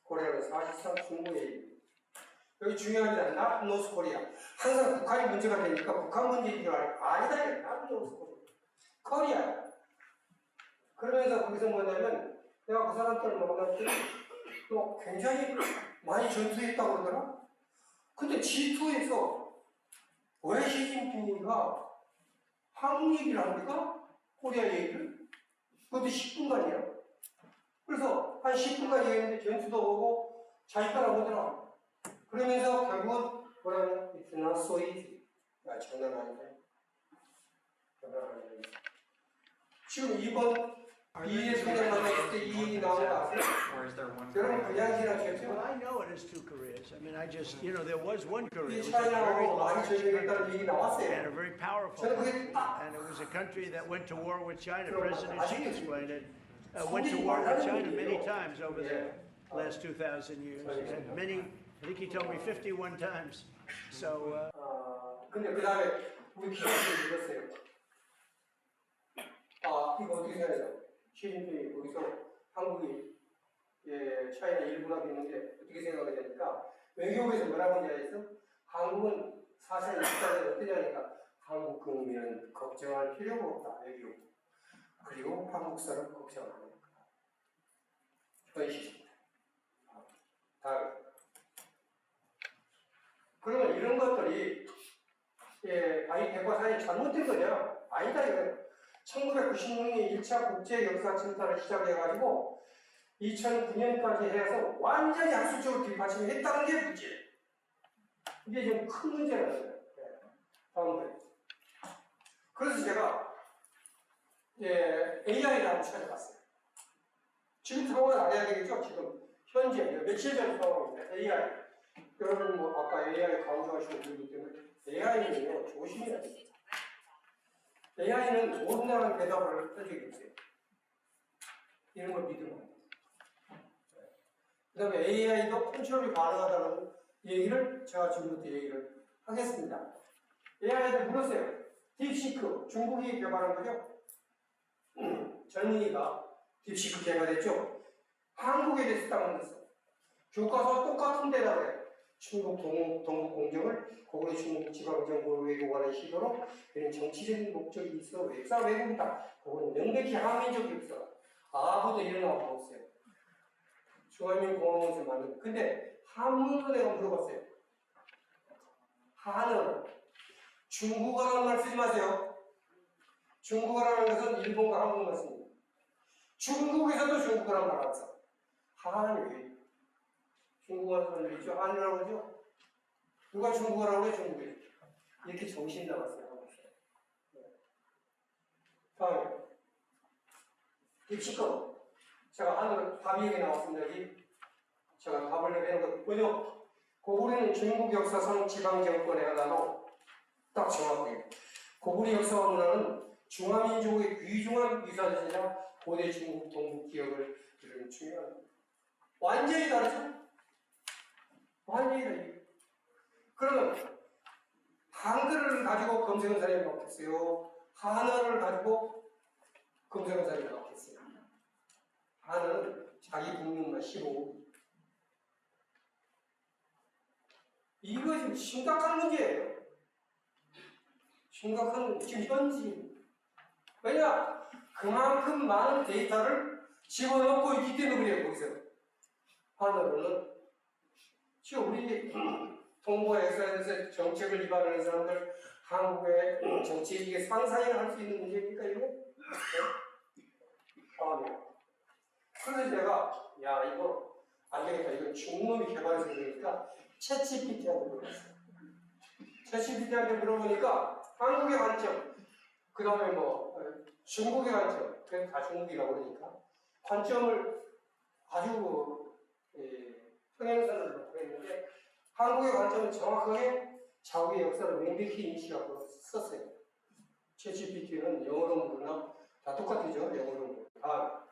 [SPEAKER 1] 코리아는 사실상 중국의 여기 중요합니다. Not North Korea. 항상 북한이 문제가 되니까 북한 문제인 줄 알고 아니다. Not North Korea. 코리아. 그러면서 거기서 뭐냐면 내가 그 사람들을 만났더니 또 굉장히 많이 전투했다고 그러더라. 근데 G2에서 왜 시진핑이가 한국 얘기를 합니까? 코리아 얘기를? 그것도 10분간이야. 그래서 한 10분간 얘기했는데 전투도 오고 자기 따라오더라. 그러면서 결국은 뭐라면 It's not so easy. 야, 장난 아닌데. 장난 아닌데. 지금 이번 이 대통령 만났을 때 이 얘기 나온 거 아세요? 여러분 그냥 지나쳤죠?
[SPEAKER 3] Well, I know it is two Koreas. I mean, I just, there was one Korea.
[SPEAKER 1] 이
[SPEAKER 3] It was a very
[SPEAKER 1] 차이나하고 많이
[SPEAKER 3] large
[SPEAKER 1] 전쟁했다는
[SPEAKER 3] country
[SPEAKER 1] 얘기 나왔어요.
[SPEAKER 3] and a very powerful
[SPEAKER 1] 저는
[SPEAKER 3] one.
[SPEAKER 1] 그게 딱
[SPEAKER 3] And it was a country that went to war with China.
[SPEAKER 1] 그럼
[SPEAKER 3] President Xi
[SPEAKER 1] 아직도
[SPEAKER 3] explained it. Went to war with China many times over the last 2,000 years. And many, I think he told me 51 times. So,
[SPEAKER 1] 근데 그 다음에 우리 기자들이 물었어요. 이거 어떻게 생각해요? 시진핑이 거기서 한국이 차이나 일부라고 있는데 어떻게 생각하냐니까 외교부에서 뭐라고 하냐면서 한국은 사실 입장이 어떠냐니까 한국 국민은 걱정할 필요가 없다. 외교부. 그리고 한국 사람 걱정 안 합니다. 현실입니다. 다음. 그러면 이런 것들이 아니 백과사전이 잘못된 거냐? 아니다 이거예요. 1996년 1차 국제 역사 침탈을 시작해가지고 2009년까지 해서 완전히 학술적으로 뒷받침했다는 게 문제예요. 이게 좀 큰 문제라는 거예요. 다음으로. 그래서 제가 AI를 한번 찾아봤어요. 지금 상황을 알아야 되겠죠? 지금 현재 며칠 전 상황입니다. AI. 여러분 뭐 아까 AI 강조하시는 분이기 때문에 AI는요 조심해야 됩니다. AI는 모른다는 대답을 한 적이 없어요. 이런 걸 믿으면 안 돼요. 그 다음에 AI도 컨트롤이 가능하다는 얘기를 제가 지금부터 얘기를 하겠습니다. AI한테 물었어요. 딥시크, 중국이 개발한 거죠? 젊은이가 딥시크 개발했죠? 한국에 대해서 딱 물었어. 교과서 똑같은 데다 그래. 중국 동북 공정을 고구려 중국 지방정부 왜곡하는 시도로 그런 정치적인 목적이 있어 외사 왜곡이다. 그건 명백히 한민족이 없어. 아무도 일어나고 없어요. 중화민공화국에서 만든. 근데 한문도 내가 물어봤어요. 한은 중국어라는 말 쓰지 마세요. 중국어라는 것은 일본과 한국만 씁니다. 중국에서도 중국어라는 말 안 써. 한은 왜? 중국어라는 말 있죠? 한이라고 하죠? 누가 중국어라고 해? 중국에. 이렇게 정신 나갔어요. 다음에 입시권. 제가 하늘 답이 여기 나왔습니다. 여기 제가 답을 내는 거 뭐죠? 고구려는 중국 역사상 지방 정권의 하나로 딱 정확해요. 고구려 역사와 문화는 중화민족의 귀중한 유산이자 고대 중국 동북 기억을 이루는 중요한 완전히 다르죠? 완전히 다르죠. 그러면 한글을 가지고 검색한 사람이 많겠어요? 한어를 가지고 검색한 사람이 많겠어요? 한어는 자기 국민만 15. 이거 지금 심각한 문제예요. 심각한 지금 현지. 왜냐? 그만큼 많은 데이터를 집어넣고 있기 때문에 그래요. 거기서 한어로는 지금 우리 동부에서 정책을 위반하는 사람들 한국의 정치에 상상을 할 수 있는 문제입니까 이거? 네? 그래서 제가 이거 안 되겠다. 이건 중놈이 개발해서 그러니까 챗GPT한테 물어봤어요. 챗GPT한테 물어보니까 한국의 관점, 그 다음에 뭐 중국의 관점, 그래서 다 중국이라고 그러니까 관점을 아주 평행선을 놓고 했는데 한국의 관점은 정확하게 자국의 역사를 명백히 인식하고 썼어요. 챗GPT는 영어로 부르나 다 똑같죠. 영어로 부르나.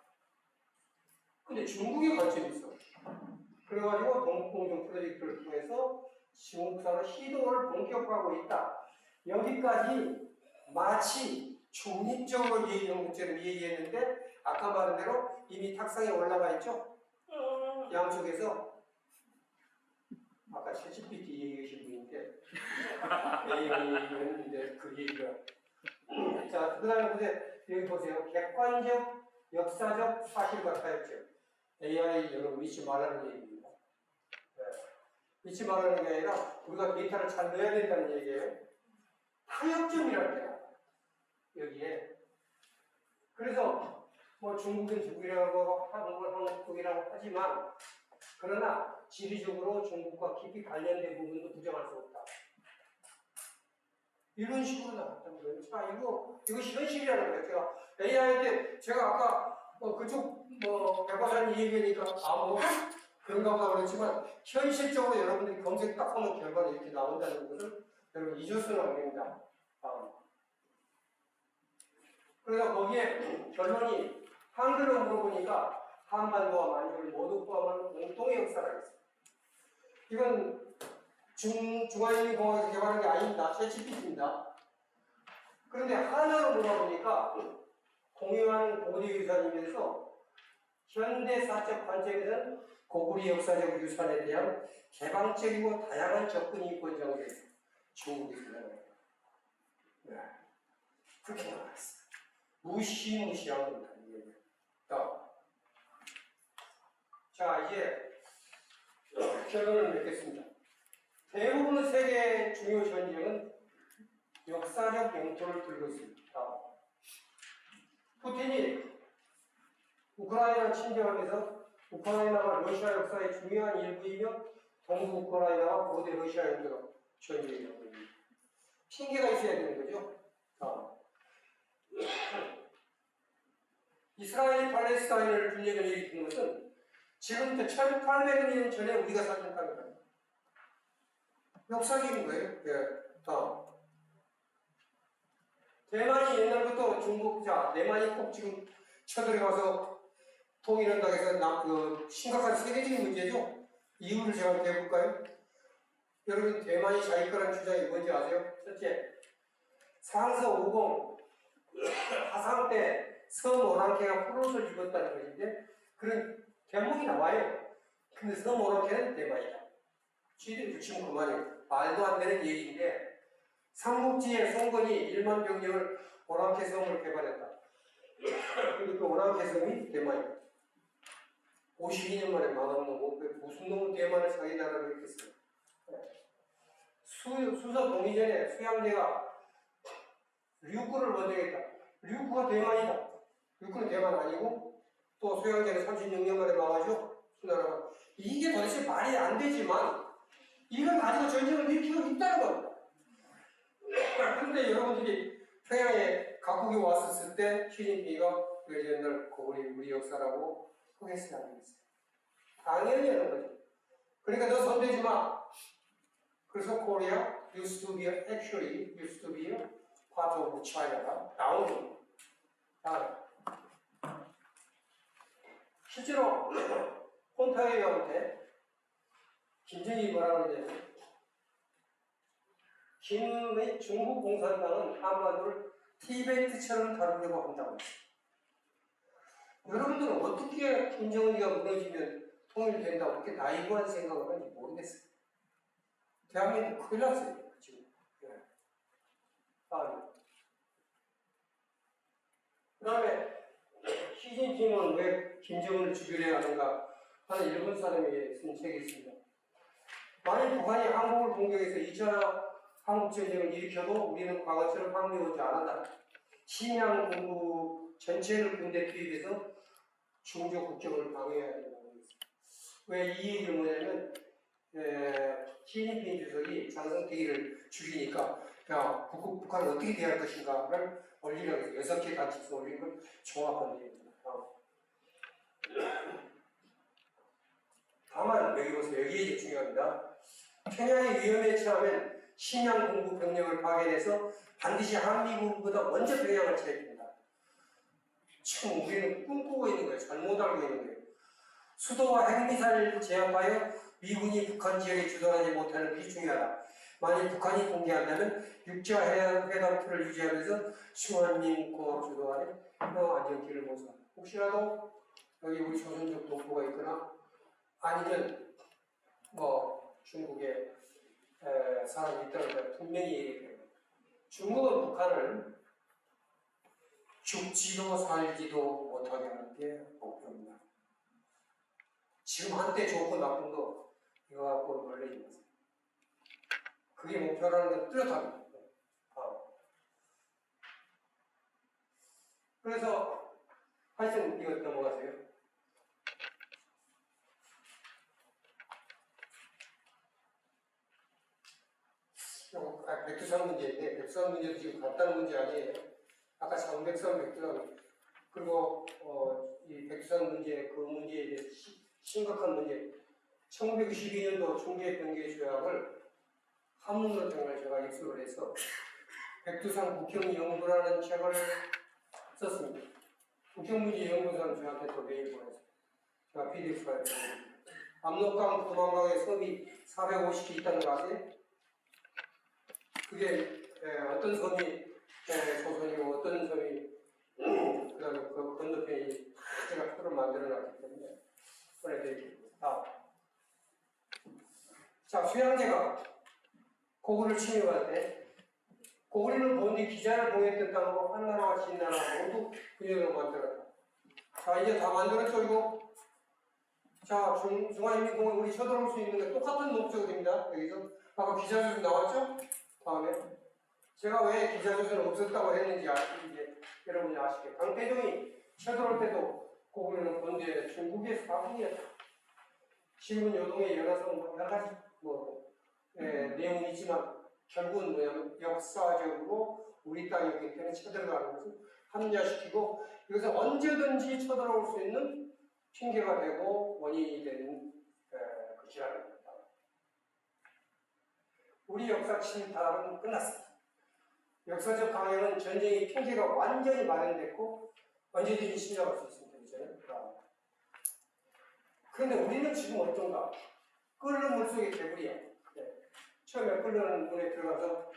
[SPEAKER 1] 근데 중국의 관점이 있어. 그래가지고 동북공정 프로젝트를 통해서 중국사로 시도를 본격화하고 있다. 여기까지 마치 중립적으로 얘기하는 것처럼 얘기했는데 아까 말한 대로 이미 탁상에 올라가 있죠. 양쪽에서 아까 챗GPT 얘기하신 분인데 얘기했는데 그 얘기가 자, 그 다음에 보세요. 여기 보세요. 객관적, 역사적 사실과 타협적. AI 여러분 믿지 말라는 얘기입니다. 네. 믿지 말라는 게 아니라 우리가 데이터를 잘 넣어야 된다는 얘기예요. 타협점이라는 게 여기에. 그래서 뭐 중국은 중국이라고 한국은 한국이라고 하지만 그러나 지리적으로 중국과 깊이 관련된 부분도 부정할 수 없다. 이런 식으로 나왔단 거예요. 자, 이거 현실이라는 거예요. 제가 AI한테 제가 아까 그쪽 백과사님 얘기하니까 그런가 보다 그랬지만 현실적으로 여러분들이 검색 딱 하면 결과가 이렇게 나온다는 것을 여러분 잊어서는 안 됩니다. 그래서 거기에 결론이 한글로 물어보니까 한반도와 만주를 모두 포함한 공동의 역사가 있어요. 이건 중화인민공화국에서 개발한 게 아닙니다. 챗GPT입니다. 그런데 하나로 물어보니까 공유하는 고대 유산이면서 현대사적 관점에서는 고구려 역사적 유산에 대한 개방적이고 다양한 접근이 있고 인정돼요. 중국에서 나와요. 네. 그렇게 나왔어요. 무시무시한 겁니다. 자, 이제 결론을 맺겠습니다. 대부분 세계 주요 전쟁은 역사적 영토를 들고 있습니다. 푸틴이 우크라이나 침공하면서 우크라이나가 러시아 역사의 중요한 일부이며 동부 우크라이나와 고대 러시아 영토가 전쟁이 나고 있습니다. 핑계가 있어야 되는 거죠. 이스라엘 팔레스타인을 분쟁을 일으킨 것은 지금부터 1800년 전에 우리가 살던 땅이에요. 역사적인 거예요. 예. 다음. 대만이 옛날부터 대만이 꼭 지금 쳐들어가서 통일한다고 해서 심각한 세계적인 문제죠. 이유를 제가 대볼까요? 여러분, 대만이 자기 거라는 주장이 뭔지 아세요? 첫째, 상서 50 하상 때 섬 오랑캐가 홀옷을 입었다는 것인데 그런 대목이 나와요. 근데 섬 오랑캐는 대만이다. 지들이 붙이면 그만이에요. 말도 안 되는 얘기인데 삼국지의 송건이 1만 병력을 오랑캐 섬을 개발했다. 근데 그 오랑캐 섬이 대만이다. 52년 만에 망한 놈은 무슨 놈은 대만을 자기 나라로 했겠어요. 수서 동이전에 수양제가 류구를 먼저 했다. 류구가 대만이다. 류구는 대만 아니고 또 수양제는 36년 만에 망하죠. 수나라가. 이게 도대체 말이 안 되지만 이걸 가지고 전쟁을 일으키고 있다는 겁니다. 그런데 여러분들이 평양에 각국이 왔었을 때 시진핑이가 옛날 우리 역사라고 소개했어요, 안 했어요? 당연히 하는 거죠. 그러니까 너 손대지 마. 그래서 Korea used to be part of China가 나오는 거예요. 실제로 폰타이어한테 김정일이 뭐라고 그러냐면 김의 중국 공산당은 한반도를 티베트처럼 다루려고 한다고 했어요. 여러분들은 어떻게 김정은이가 무너지면 통일된다고 그렇게 나이브한 생각을 하는지 모르겠어요. 대한민국 큰일 났어요, 지금. 그 다음에 시진핑은 왜 김정은을 죽이려야 하는가 하는 일본 사람에게 쓴 책이 있습니다. 만일 북한이 한국을 공격해서 2차 한국전쟁을 일으켜도 우리는 과거처럼 항의하지 않았다. 심양 군부 전체를 군대 투입해서 중조 국정을 방해해야 된다고 했습니다. 왜 이 얘기를 뭐냐면 시진핑 주석이 장성택이를 죽이니까 야 북한은 어떻게 대할 것인가를 올리려고 해서 6개 단칙서 올린 건 정확한 얘기입니다. 다만 여기 보세요. 여기 이제 중요합니다. 평양이 위험에 처하면 식량 공급 병력을 파견해서 반드시 한미군보다 먼저 평양을 차지합니다. 지금 우리는 꿈꾸고 있는 거예요. 잘못 알고 있는 거예요. 수도와 핵미사일을 제압하여 미군이 북한 지역에 주둔하지 못하는 것이 중요하다. 만일 북한이 공개한다면 육자회담틀을 유지하면서 중한민국과 주도하는 안정기를 모습. 혹시라도 여기 우리 조선족 동포가 있거나 아니면 뭐 중국에 사람이 있다는 분명히 얘기해요. 중국은 북한을 죽지도 살지도 못하게 하는 게 목표입니다. 지금 한때 좋고 나쁜 거 이거 갖고 원래 있어요. 그게 목표라는 건 뚜렷합니다. 그래서 하여튼 이거 넘어가세요. 백두산 문제인데 백두산 문제도 지금 간단한 문제 아니에요. 아까 장백산 백두산 그리고 이 백두산 문제 그 문제에 대해서 심각한 문제. 1992년도 중계병계 조약을 한문으로 정말 제가 입수를 해서 백두산 국형연구라는 책을 썼습니다. 국형문제 연구소는 저한테 또 메일 보냈어요. 제가 PDF 파일 보냈습니다. 압록강 두만강에 섬이 450개 있다는 거 아세요? 그게 어떤 섬이 조선이고 어떤 섬이 그 다음에 그 건너편이 제가 표를 만들어놨기 때문에 보내드릴게요. 자, 수양제가 고구려를 침입할 때 고구려는 본디 기자를 봉했던 땅으로 한나라와 진나라 모두 군역으로 만들었다. 자, 이제 다 만들었죠, 이거? 자, 중화인민공화국 우리 쳐들어올 수 있는 게 똑같은 목적입니다. 여기서 아까 기자조선 나왔죠? 다음에 제가 왜 기자조선은 없었다고 했는지 이제 여러분이 아시겠죠? 강태종이 쳐들어올 때도 고구려는 본디 중국의 사분이었다. 지금은 요동의 연화성 여러 가지 내용이 있지만 결국은 뭐냐면 역사적으로 우리 땅이 굉장히 쳐들어가는 것을 합리화시키고 이것을 언제든지 쳐들어올 수 있는 핑계가 되고 원인이 되는 것이라는 겁니다. 우리 역사 침탈은 끝났습니다. 역사적 강행은 전쟁의 핑계가 완전히 마련됐고 언제든지 침략할 수 있습니다. 이제는. 그런데 우리는 지금 어떤가? 끓는 물속의 개구리야. 처음에 끓는 물에 들어가서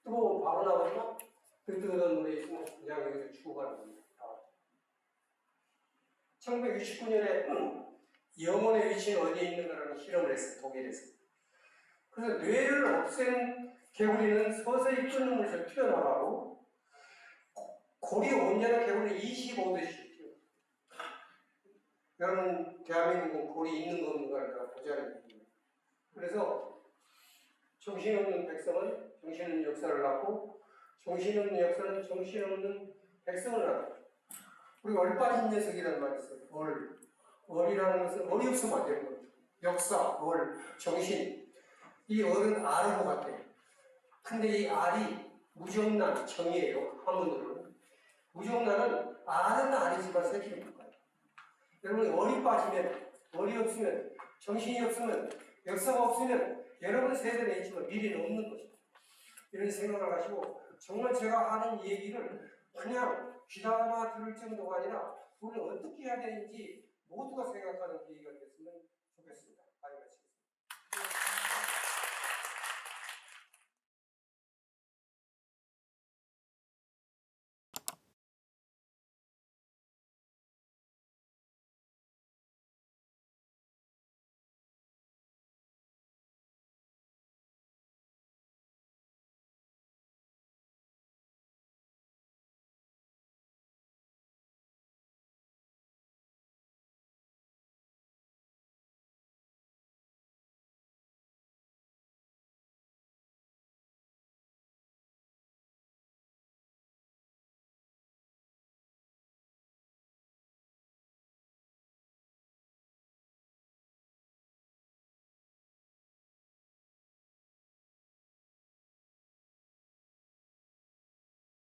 [SPEAKER 1] 뜨거운 바로 나오지만 그 뜨거운 물에 있으면 그냥 여기서 죽어가는 겁니다. 1969년에 영혼의 위치는 어디에 있는가라는 실험을 했어요. 독일에서. 그래서 뇌를 없앤 개구리는 서서히 끓는 물에서 튀어나가고 골이 온전한 개구리는 25도씩 튀어요. 여러분 대한민국은 골이 있는 거 없는 걸 보자는 얘기예요. 그래서 정신없는 백성은 정신없는 역사를 낳고 정신없는 역사는 정신없는 백성을 낳고 우리 얼빠진 녀석이라는 말이 있어요. 얼이라는 것은 얼이 없으면 안 되는 겁니다. 역사, 얼, 정신 이 얼은 알인 것 같아요. 근데 이 알이 무정란, 정이에요. 한문으로는 무정란은 알은 알이지만 새끼는 못 가요. 여러분이 얼이 빠지면 얼이 없으면 정신이 없으면 역사가 없으면 여러분 세대는 있지만 미래는 없는 것입니다. 이런 생각을 하시고 정말 제가 하는 얘기를 그냥 귀담아 들을 정도가 아니라 우리는 어떻게 해야 되는지 모두가 생각하는 계기가 됐으면 좋겠습니다.